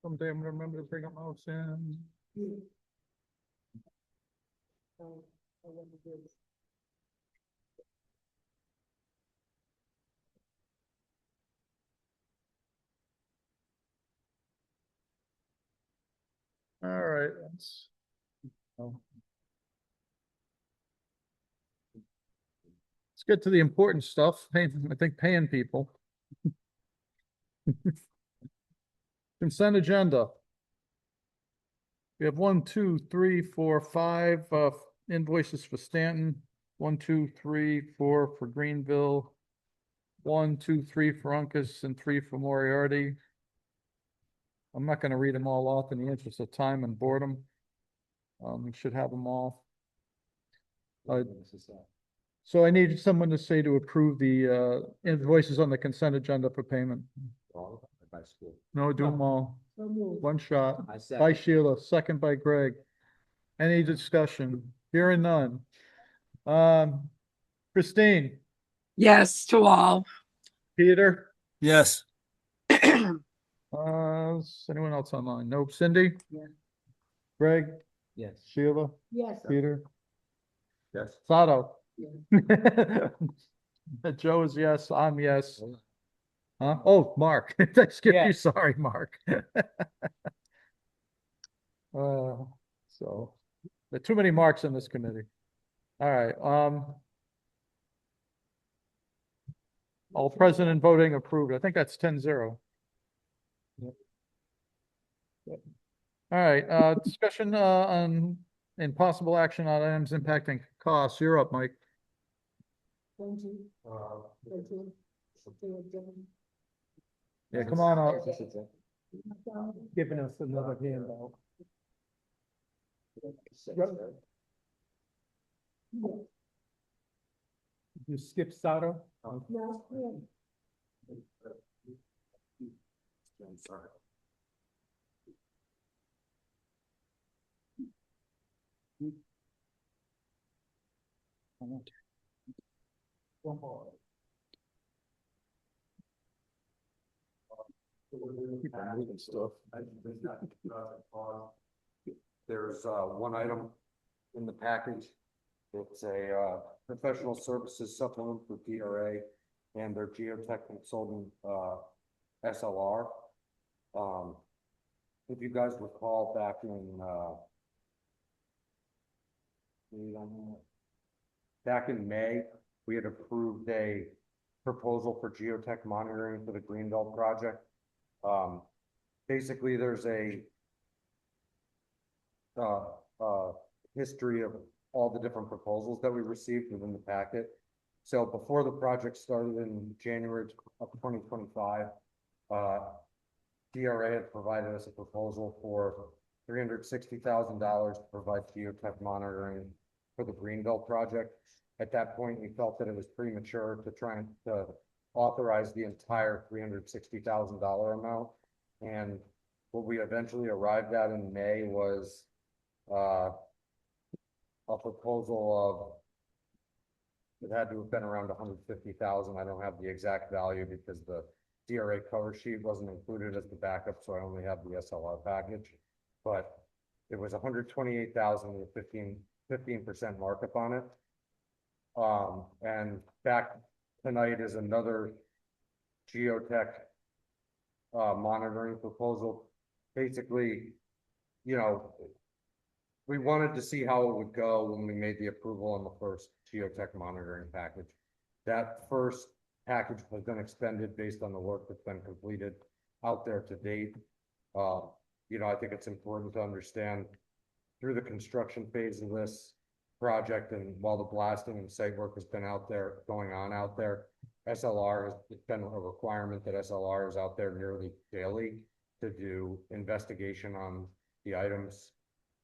Someday I'm gonna remember to bring up mouse in. All right, let's. Oh. Let's get to the important stuff. I think paying people. Consent agenda. We have 1, 2, 3, 4, 5 invoices for Stanton. 1, 2, 3, 4 for Greenville. 1, 2, 3 for Uncas and 3 for Moriarty. I'm not going to read them all off in the interest of time and boredom. We should have them all. So I need someone to say to approve the invoices on the consent agenda for payment. No, do them all. So moved. One shot. By Sheila, second by Greg. Any discussion? Hearing none. Christine, Yes, to all. Peter, Yes. is anyone else online? Nope. Cindy? Yeah. Greg? Yes. Sheila? Yes. Peter? Yes. Sato? Yes. Joe is yes, I'm yes. Huh? Oh, Mark. I skipped you. Yes. Sorry, Mark. So there are too many marks in this committee. All right, all present and voting approved. I think that's 10-0. All right, discussion on possible action on items impacting costs. You're up, Mike. 20, 13, 14. Yeah, come on up. Giving us another handout. You skip Sato? No, yeah. I'm sorry. Keep on moving stuff. There's one item in the package. It's a professional services supplement for DRA and their geotech consultant SLR. If you guys recall back in May, we had approved a proposal for geotech monitoring for the Greenbelt project. Basically, there's a history of all the different proposals that we received within the packet. So before the project started in January of 2025, DRA had provided us a proposal for $360,000 to provide geotech monitoring for the Greenbelt project. At that point, we felt that it was premature to try and authorize the entire $360,000 amount. And what we eventually arrived at in May was a proposal of, it had to have been around 150,000. I don't have the exact value because the DRA cover sheet wasn't included as the backup, so I only have the SLR package. But it was 128,000 with 15% markup on it. And back tonight is another geotech monitoring proposal. Basically, you know, we wanted to see how it would go when we made the approval on the first geotech monitoring package. That first package has been expended based on the work that's been completed out there to date. you know, I think it's important to understand through the construction phase of this project and while the blasting and site work has been out there, going on out there, SLR has been a requirement that SLR is out there nearly daily to do investigation on the items.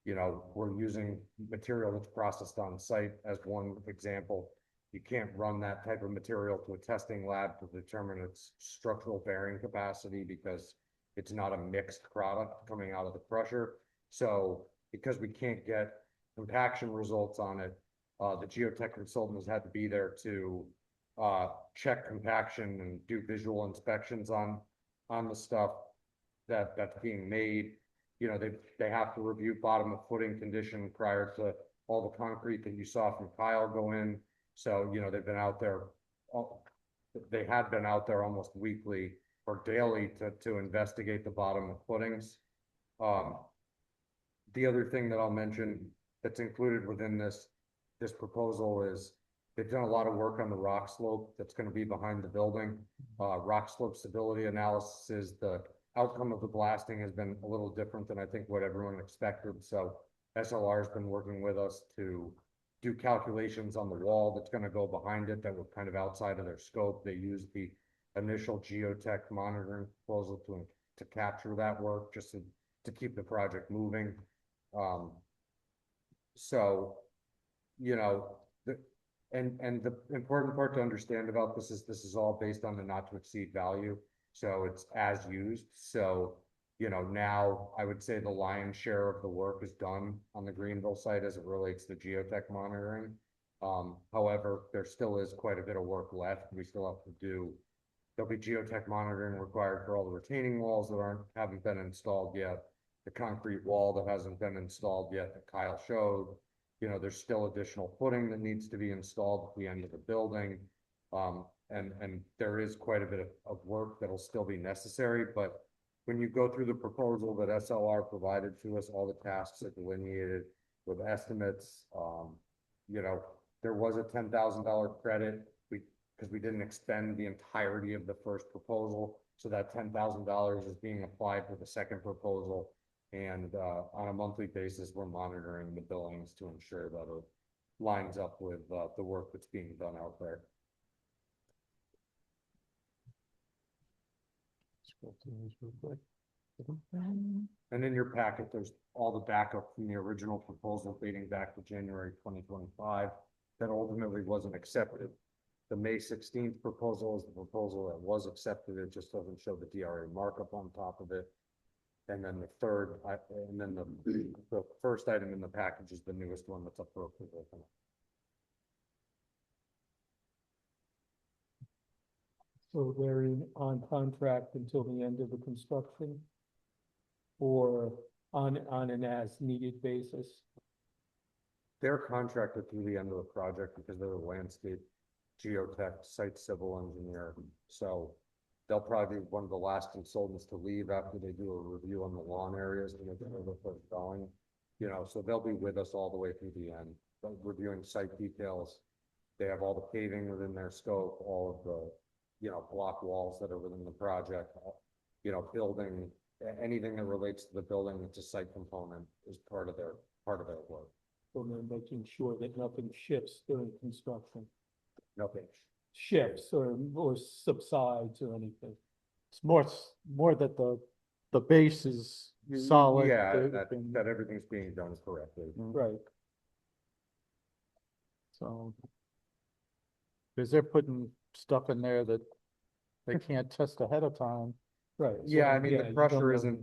You know, we're using material that's processed on site as one example. You can't run that type of material to a testing lab to determine its structural bearing capacity because it's not a mixed product coming out of the crusher. So because we can't get compaction results on it, the geotech consultant has had to be there to check compaction and do visual inspections on the stuff that's being made. You know, they have to review bottom of footing condition prior to all the concrete that you saw from Kyle go in. So, you know, they've been out there, they had been out there almost weekly or daily to investigate the bottom of footings. The other thing that I'll mention that's included within this proposal is they've done a lot of work on the rock slope that's going to be behind the building. Rock slope stability analysis is the outcome of the blasting has been a little different than I think what everyone expected. So SLR has been working with us to do calculations on the wall that's going to go behind it that were kind of outside of their scope. They used the initial geotech monitoring proposal to capture that work just to keep the project moving. So, you know, and the important part to understand about this is all based on the not to exceed value. So it's as used. So, you know, now I would say the lion's share of the work is done on the Greenville site as it relates to geotech monitoring. However, there still is quite a bit of work left. We still have to do, there'll be geotech monitoring required for all the retaining walls that haven't been installed yet. The concrete wall that hasn't been installed yet that Kyle showed. You know, there's still additional footing that needs to be installed at the end of the building. And there is quite a bit of work that'll still be necessary, but when you go through the proposal that SLR provided to us, all the tasks are delineated with estimates. You know, there was a $10,000 credit because we didn't expend the entirety of the first proposal. So that $10,000 is being applied for the second proposal. And on a monthly basis, we're monitoring the billings to ensure that it lines up with the work that's being done out there. And in your packet, there's all the backup from the original proposal dating back to January 2025 that ultimately wasn't accepted. The May 16th proposal is the proposal that was accepted. It just doesn't show the DRA markup on top of it. And then the first item in the package is the newest one that's up for approval. So they're on contract until the end of the construction? Or on an as-needed basis? They're contracted through the end of the project because they're the landscape geotech site civil engineer. So they'll probably be one of the last consultants to leave after they do a review on the lawn areas to make sure they're first going. You know, so they'll be with us all the way through the end, reviewing site details. They have all the paving within their scope, all of the, you know, block walls that are within the project, you know, building, anything that relates to the building that's a site component is part of their work. So they're making sure that nothing shifts during construction, Nothing. shifts or subsides or anything. It's more that the base is solid. Yeah, that everything's being done correctly. Right. So, because they're putting stuff in there that they can't test ahead of time. Right. Yeah, I mean, yeah, the you crusher don't know. isn't,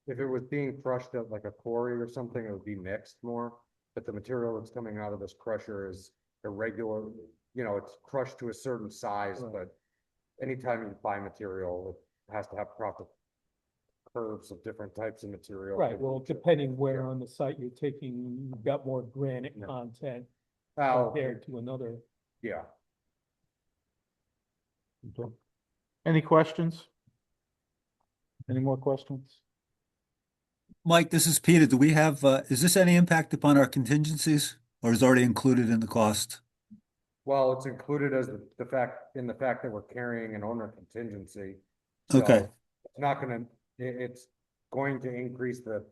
if it was being crushed at like a quarry or something, it would be mixed more. But the material that's coming out of this crusher is irregular, you know, it's crushed to a certain size, Right. but anytime you buy material, it has to have proper curves of different types of material. Right, well, depending where on the site you're taking, you've got more granite Yeah. content Oh, compared to another. yeah. Okay. Any questions? Any more questions? Mike, this is Peter. Do we have, is this any impact upon our contingencies or is it already included in the cost? Well, it's included as the fact that we're carrying an owner contingency. So Okay. it's not gonna, it's going to increase the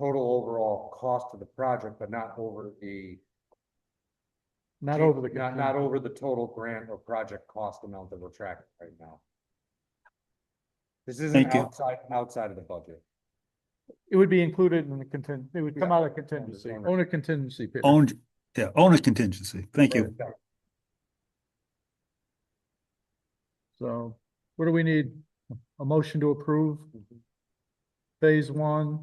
total overall cost of the project, but not over the. Not over the. Not over the total grant or project cost amount that we're tracking right now. This isn't Thank you. outside of the budget. It would be included in the it would come out of contingency, own a contingency. Peter. Owned, yeah, own a contingency. Thank you. So what do we need? A motion to approve? Phase 1,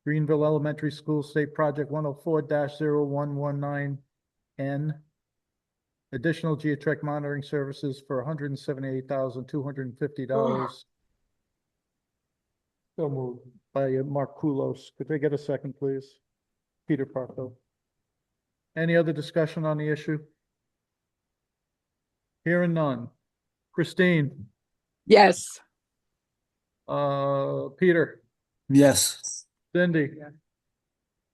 Greenville Elementary School State Project 104-0119N. Additional geotrack monitoring services for $178,250. So moved by Mark Kulos. Could I get a second, please? Peter Parko. Any other discussion on the issue? Hearing none. Christine, Yes. Peter, Yes. Cindy.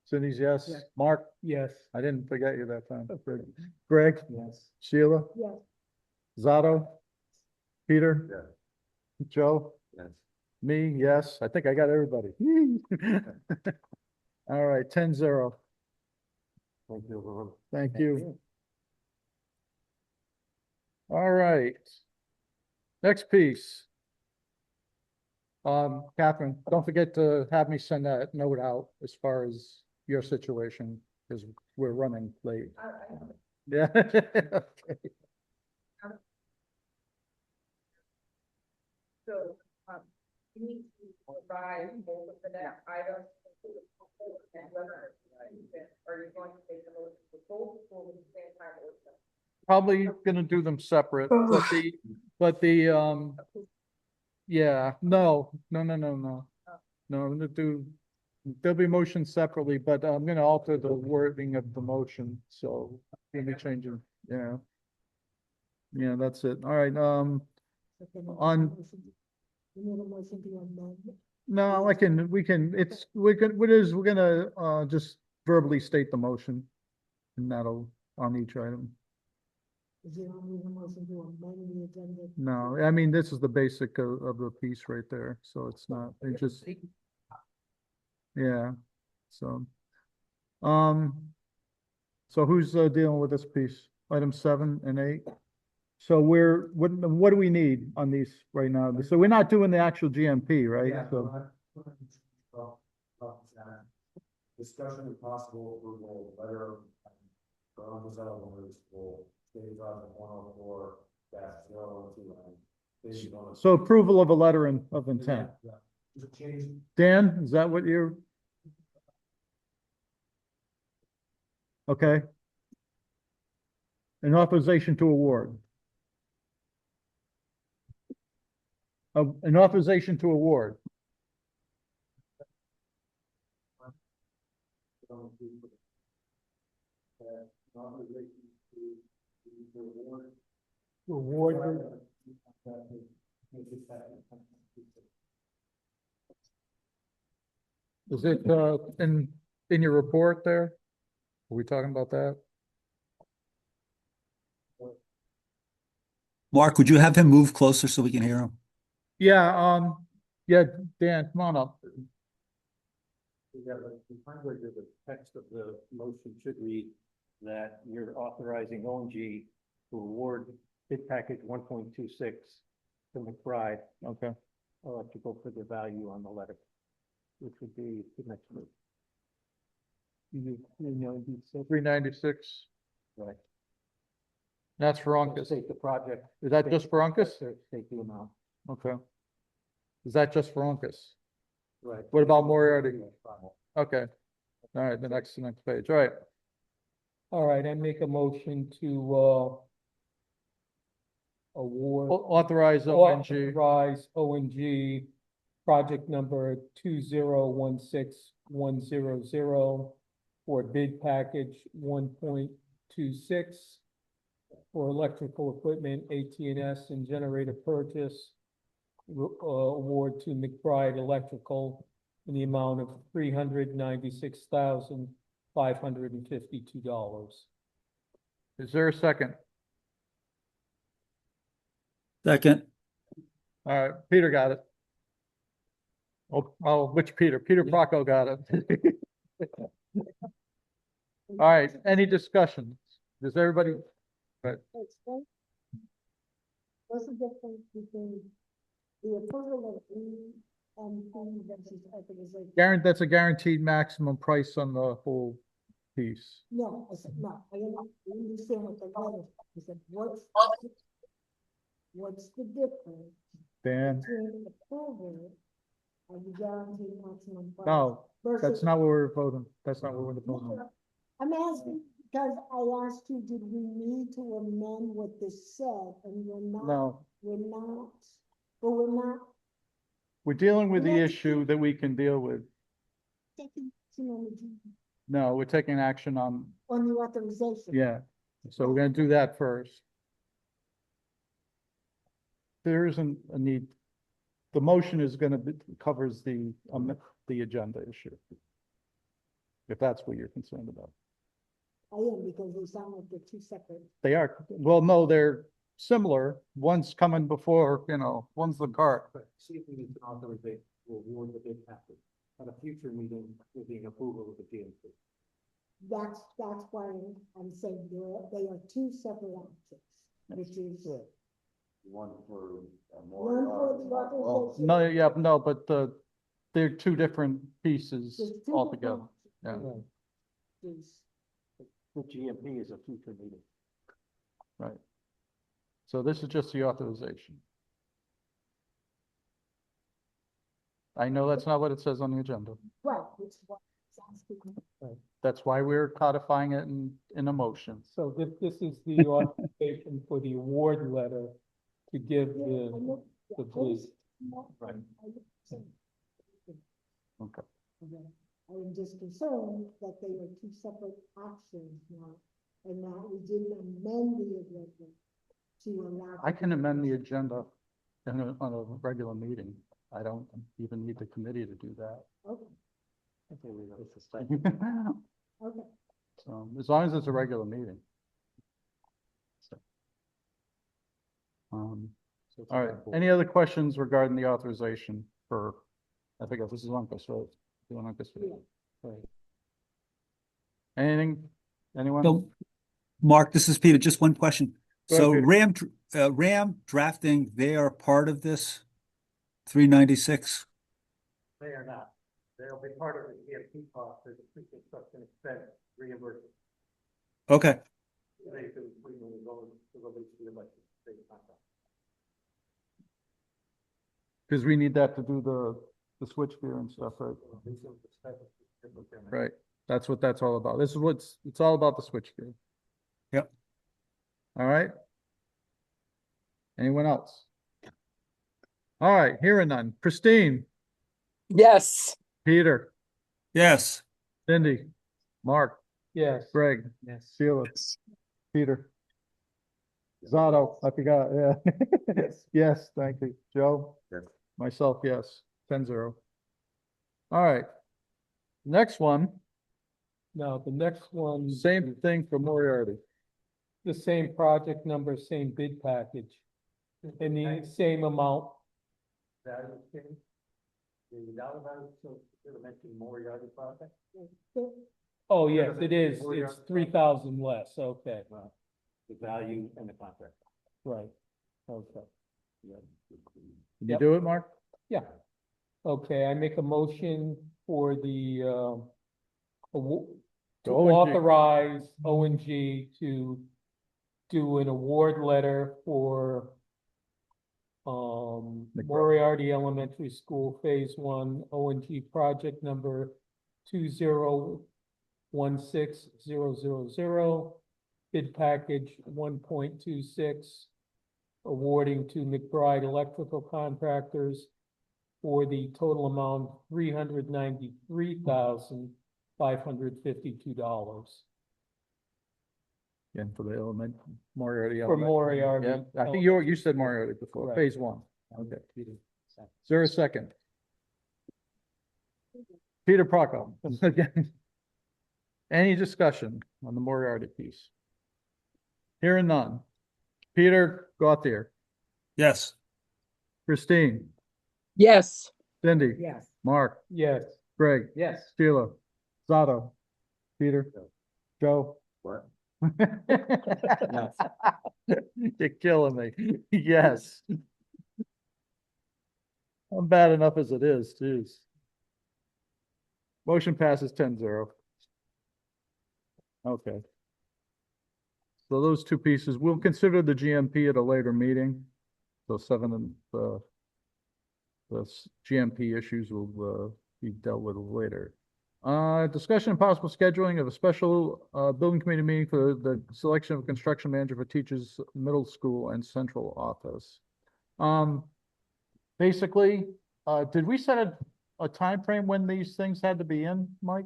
Cindy's yes. Yes. Mark, Yes. I didn't forget you that time. Greg, Yes. Sheila, Yes. Zato, Peter, Joe, Yes. me, yes. I think I got everybody. All right, 10-0. Thank you. Thank you. All right. Next piece. Catherine, don't forget to have me send that note out as far as your situation, because we're running late. Yeah. Okay. So, you need to provide both of the next items. And whether, are you going to take the motion for both or at the same time? Probably gonna do them separate, but the, yeah, no. No, I'm gonna do, there'll be motions separately, but I'm gonna alter the wording of the motion, so we'll be changing, yeah. Yeah, that's it. All right, on, You need a motion to amend. no, we can, we're gonna, just verbally state the motion. And that'll, on each item. Is there only a motion to amend the agenda? No, I mean, this is the basic of the piece right there, so it's not, it just. Yeah, so. So who's dealing with this piece? Item 7 and 8? So what do we need on these right now? So we're not doing the actual GMP, right? So, Discussion and possible approval, letter from the Elementary School, state project 104-012. so approval of a letter of intent. Just change. Dan, is that what you're? Okay. An authorization to award. An authorization to award. Award. Is it in your report there? Are we talking about that? Mark, would you have him move closer so we can hear him? Yeah, yeah, Dan, come on up. Yeah, but the language of the text of the motion should read that you're authorizing ONG to award bid package 1.26 to McBride Okay. Electrical for the value on the letter, which would be the next move. You know, 396. right. That's for Uncas. State the project. Is that just for Uncas? State the amount. Okay. Is that just for Uncas? Right. What about Moriarty? Okay. All right, the next page. All right. All right, I make a motion to, award. Authorize ONG. Authorize ONG project number 2016100 for bid package 1.26 for electrical equipment, AT&S and generator purchase. Award to McBride Electrical in the amount of $396,552. Is there a second? Second. All right, Peter got it. Oh, which Peter? Peter Procco got it. All right, any discussion? Does everybody, Explain. What's the difference between the approval of E and P versus authorization? that's a guaranteed maximum price on the whole piece. No, I said, no, I understand what the letter, I said, what's the difference Dan? between approval of the guaranteed maximum price? No, that's versus- not what we're voting. That's not what we're voting on. I'm asking, because I asked you, did we need to amend what this said, and we're not, No, but we're not we're dealing with the Yeah. issue that we can deal with. taking action on the, No, we're taking action on, on the authorization. yeah. So we're gonna do that first. There isn't a need. The motion is gonna be, covers the agenda issue. If that's what you're concerned about. I am, because they sound like they're two separate. They are, well, no, they're similar. One's coming before, one's the cart. But see if we need to authorize to award the bid package at a future meeting with the approval of the GMP. That's why I'm saying they are two separate options, which is One for one for the authorization. No, yeah, no, but they're two different pieces There's two altogether. Yeah. different options. The GMP is a future meeting. Right. So this is just the authorization. I know that's not what it says on the agenda. Right, which is what I'm asking. That's why we're codifying it in a motion. So this is the authorization for the award letter to give Yeah, I know. the Yeah, bid. Right. Okay. I am just concerned that they are two separate actions now, and now we didn't amend the agreement to allow. I can amend the agenda on a regular meeting. I don't even need the committee to do that. Okay, okay. So as long as it's a regular meeting. So. All right, any other questions regarding the authorization for, I think this is Uncas, right? Uncas. Right. Anything, anyone? So, Mark, this is Peter. Just one question. Go ahead, So Peter. Ram drafting, they are part of this 396? They are not. They'll be part of the GMP cost, there's a pre-construction expense reimbursement. Okay, They can bring the going to release the electric state contract. Because we need that to do the switchgear and stuff, right? Right, that's what that's all about. This is it's all about the switchgear. Yep. All right. Anyone else? All right, hearing none. Christine, Yes. Peter, yes. Cindy, Mark, Yes. Greg, Yes. Sheila, Peter. Zato, I forgot, yeah. Yes, thank you. Joe? Yes. Myself, yes. 10-0. All right. Next one, Now, the next one. same thing for Moriarty. The same project number, same bid package, and the same amount. Value change. The dollar value, so you're mentioning Moriarty project? Oh, yes, it is. It's 3,000 less. Okay, The value and the contract. right. Okay. Can you do it, Mark? Yeah. Okay, I make a motion for the, to O&G. authorize O&G to do an award letter for Moriarty Elementary School Phase 1 O&G project number 2016000, bid package 1.26, awarding to McBride Electrical Contractors for the total amount $393,552. Again, for the Moriarty. For Moriarty. Yeah, I think you said Moriarty before, Right. phase 1. Okay. Is there a second? Peter Procco, again. Any discussion on the Moriarty piece? Hearing none. Peter Gauthier, Yes. Christine, Yes. Cindy, Yes. Mark, Yes. Greg, Yes. Sheila, Zato, Peter, Joe. What? You're killing me. Yes. I'm bad enough as it is, jeez. Motion passes 10-0. Okay. So those two pieces, we'll consider the GMP at a later meeting. So seven and the GMP issues will be dealt with later. Discussion and possible scheduling of a special building committee meeting for the selection of a construction manager for teachers, middle school and central office. Basically, did we set a time frame when these things had to be in, Mike?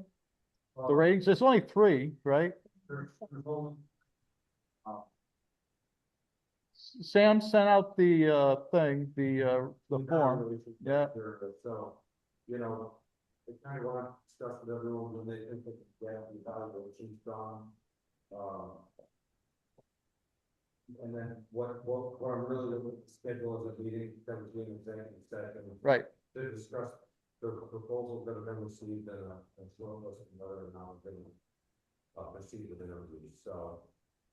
The ratings, there's only 3, right? Sam sent out the thing, the form. Yeah. So, you know, they kind of want to discuss with everyone when they think that the evaluation's done. And then what I'm really looking to schedule as a meeting, 17 executive session. Right. To discuss the proposals that have been received and short list of whether or not they proceed with interviews. So,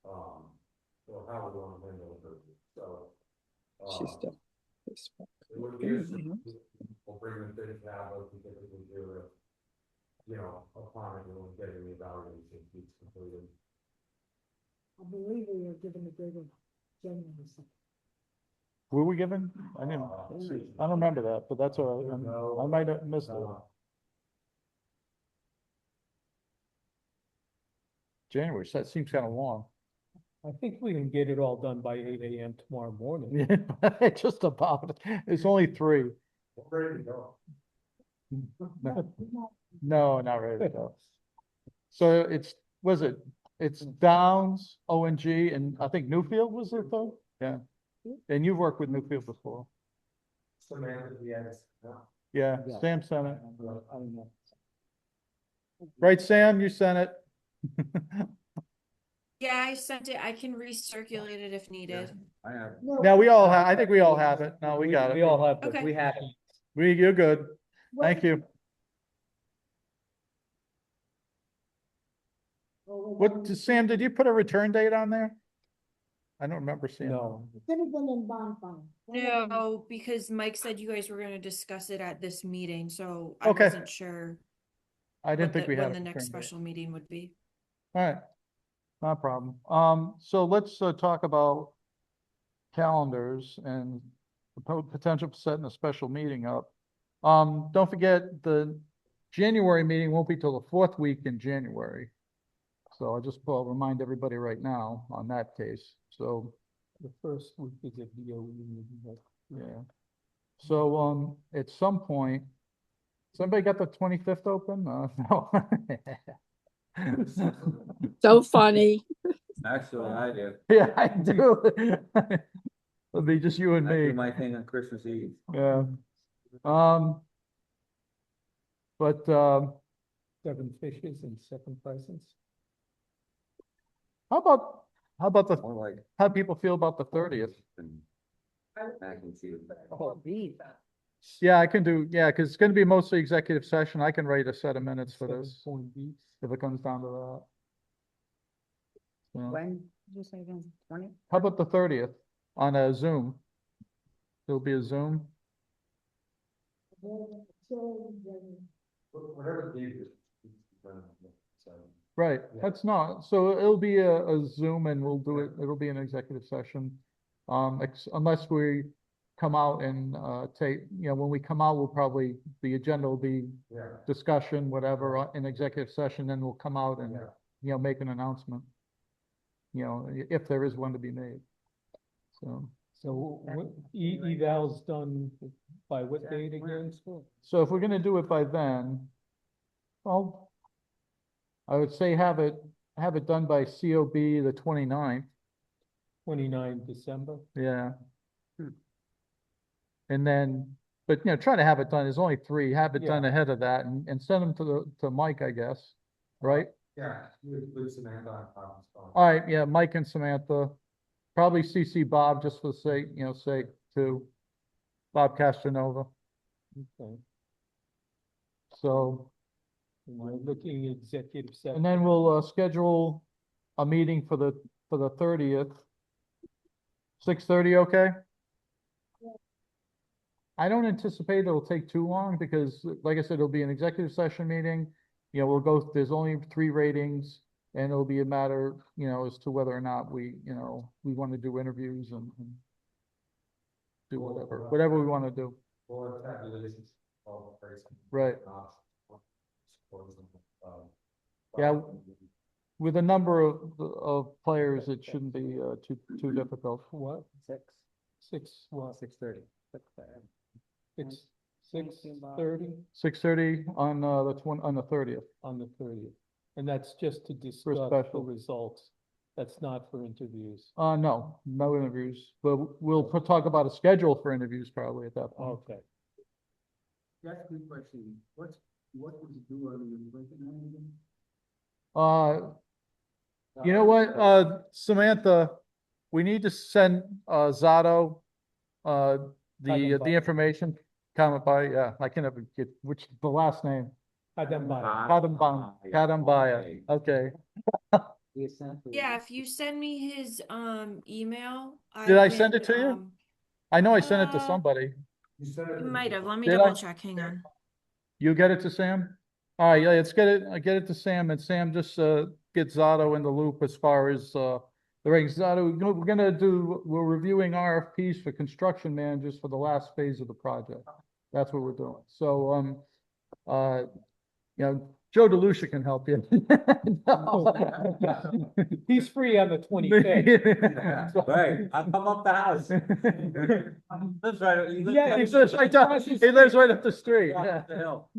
or how we want to handle it. So, it would be, we'll bring the big tablet, we typically do it, you know, upon it, we'll get the evaluation piece completed. I believe we were given a date of January 2nd. Were we given? I don't remember that, but that's all right. I might have missed it. January, so that seems kind of long. I think we can get it all done by 8 AM tomorrow morning. Yeah, just about. It's only 3. Ready to go. No, not ready to go. So it's Downs, ONG, and I think Newfield was it though? Yeah. And you've worked with Newfield before. Samantha, yes. Yeah, Sam sent it. Right, Sam, you sent it. Yeah, I sent it. I can recirculate it if needed. I have. Now we all have, I think we all have it. No, we got We it. all have, Okay. we have. You're good. Thank you. Sam, did you put a return date on there? I don't remember seeing. No. Could have been in bond fund. No, because Mike said you guys were going to discuss it at this meeting, so I Okay. wasn't sure I didn't think we had. when the a next return date. special meeting would be. All right, no problem. So let's talk about calendars and the potential for setting a special meeting up. Don't forget the January meeting won't be till the 4th week in January. So I'll remind everybody right now on that case. So The first week is a DOE meeting. yeah. So at some point, somebody got the 25th open? No. So funny. Actually, I do. Yeah, I do. It'll be just you and I do me. my thing on Christmas Eve. Yeah. But 7 fishes and 7 presents. how about the More like how people feel about the 30th? mac and cheese. Yeah, I can do, yeah, because it's gonna be mostly executive session. I can write a set of minutes for 7 this corned beef. if it comes down to that. So, When did you say again? 20? how about the 30th on a Zoom? There'll be a Zoom. Whatever the date is. Right, Yeah. that's not, so it'll be a Zoom and we'll do it, it'll be an executive session. Unless we come out and take, when we come out, we'll probably, the agenda will be Yeah. discussion, whatever, in executive session, then we'll come out and, Yeah. make an announcement. If there is one to be made. So, So eval's done by what date again? so if we're gonna do it by then, well, I would say have it done by COB the 29th. 29 December. Yeah. And then, but try to have it done, there's only 3, have it done Yeah. ahead of that and send them to Mike, I guess, right? Yeah, with Samantha on conference call. All right, yeah, Mike and Samantha, probably CC Bob just for sake to Bob Castronova. Okay. So, We're looking at executive session. and then we'll, schedule a meeting for the 30th. 6:30, okay? I don't anticipate it'll take too long because, like I said, it'll be an executive session meeting. You know, there's only 3 ratings and it'll be a matter, as to whether or not we want to do interviews and do whatever we want to do. Right. Yeah, with a number of players, it shouldn't be too difficult. What? 6:30. 6:30 6:30 on the 30th. on the 30th. And that's just to discuss the special. results. That's not for interviews. No interviews, but we'll talk about a schedule for interviews probably at that point. Okay. That's a good question. What would you do on the Lincoln? You know what, Samantha, we need to send Zato the information. Comment by, yeah, I can never get the last name. Kadambaya, okay. Yeah, if you send me his email. Did I send it to you? um, I know I sent it to somebody. You might have. Let me Did double I? check. Hang on. You get it to Sam? All right, yeah, let's get it to Sam, and Sam just get Zato in the loop as far as the ratings. Zato, we're reviewing RFPs for construction managers for the last phase of the project. That's what we're doing. So Joe DeLucia can help you. He's free on the 25th. Right, I'll come up the house. That's right. Yeah, he lives right down, he lives right up the street. Yeah.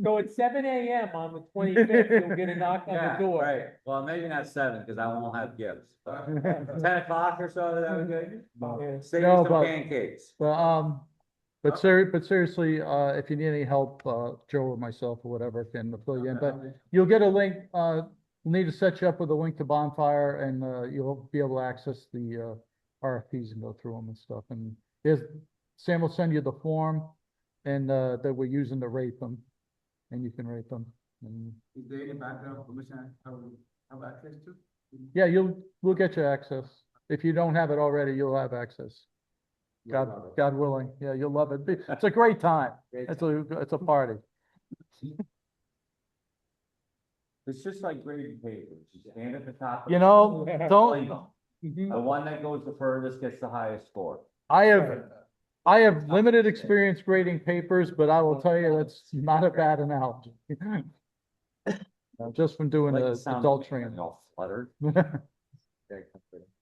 So at 7 a.m. on the 25th, you'll get a knock on the door. Right, well, maybe not 7, because I won't have gifts. 10 o'clock or so, that would be good. Yeah. Save No, me some but- pancakes. But seriously, if you need any help, Joe or myself or whatever can fill you in, but you'll get a link, we'll need to set you up with a link to Bonfire and, you'll be able to access the, RFPs and go through them and stuff. And Sam will send you the form and, that we're using to rate them, and you can rate them. And Is there any background information I will have access to? yeah, we'll get you access. If you don't have it already, you'll have access. God willing. Yeah, you'll love it. It's a great time. It's a party. It's just like grading papers, you stand at the top. of You the know, table, don't, the one that goes the furthest gets the highest score. I have limited experience grading papers, but I will tell you, that's not a bad analogy. Just from doing Like the the sound of adult me training. all fluttered.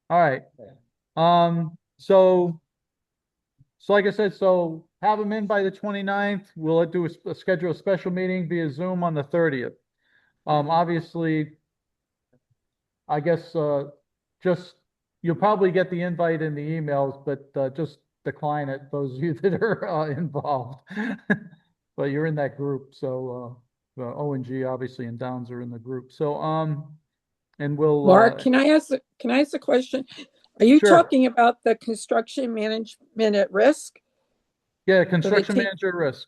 All right. So like I said, so have them in by the 29th. We'll do schedule a special meeting via Zoom on the 30th. Obviously, I guess, you'll probably get the invite in the emails, but, just decline it, those of you that are, involved. But you're in that group, so, O&G obviously and Downs are in the group. So, and we'll. Mark, can I ask a question? Are you Sure. talking about the construction management at risk? Yeah, construction manager risk.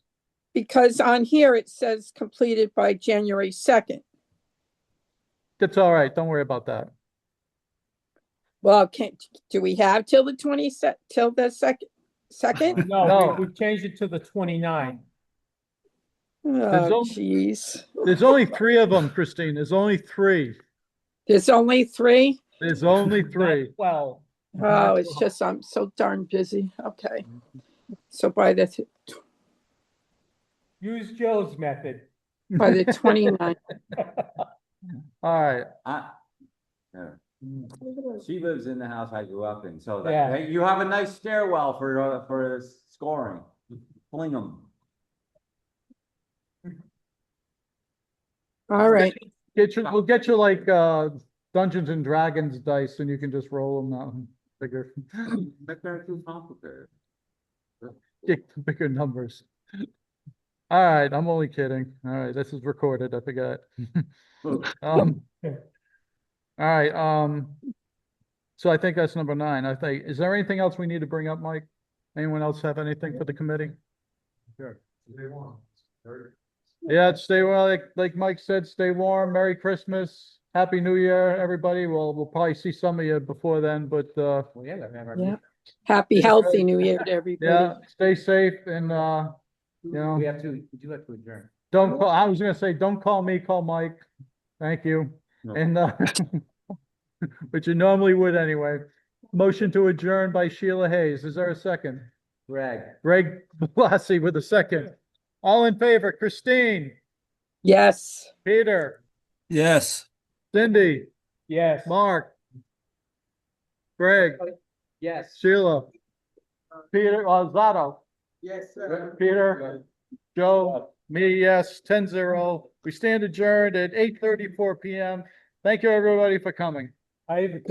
Because on here it says completed by January 2nd. That's all right. Don't worry about that. Well, do we have till the 2nd? No, we changed it to the 29th. Oh, jeez. There's only 3 of them, Christine. There's only 3. There's only 3? There's only 3. Well. Oh, it's just, I'm so darn busy. Okay. So by the Use Joe's method. 29th. All right. Yeah. She lives in the house I grew up in, so Yeah. hey, you have a nice stairwell for scoring. Fling them. All right. We'll get you like Dungeons and Dragons dice, and you can just roll them out bigger. They're too complicated. Get bigger numbers. All right, I'm only kidding. All right, this is recorded. I forgot. All right. So I think that's number 9. Is there anything else we need to bring up, Mike? Anyone else have anything for the committee? Sure. Yeah, stay well, like Mike said, stay warm, Merry Christmas, Happy New Year, everybody. We'll probably see some of you before then, but, Yeah. Happy, healthy New Year to everybody. yeah, stay safe and, you know. We do have to adjourn. Don't call, I was gonna say, don't call me, call Mike. Thank you. And, but you normally would anyway. Motion to adjourn by Sheila Hayes. Is there a second? Greg Blassie with a second. All in favor, Christine, Yes. Peter, Yes. Cindy, Yes. Mark, Greg, Yes. Sheila, Peter, Zato, Yes, Peter, Joe, me, yes, 10-0. We stand adjourned at 8:34 PM. Thank you, everybody, for coming. I have a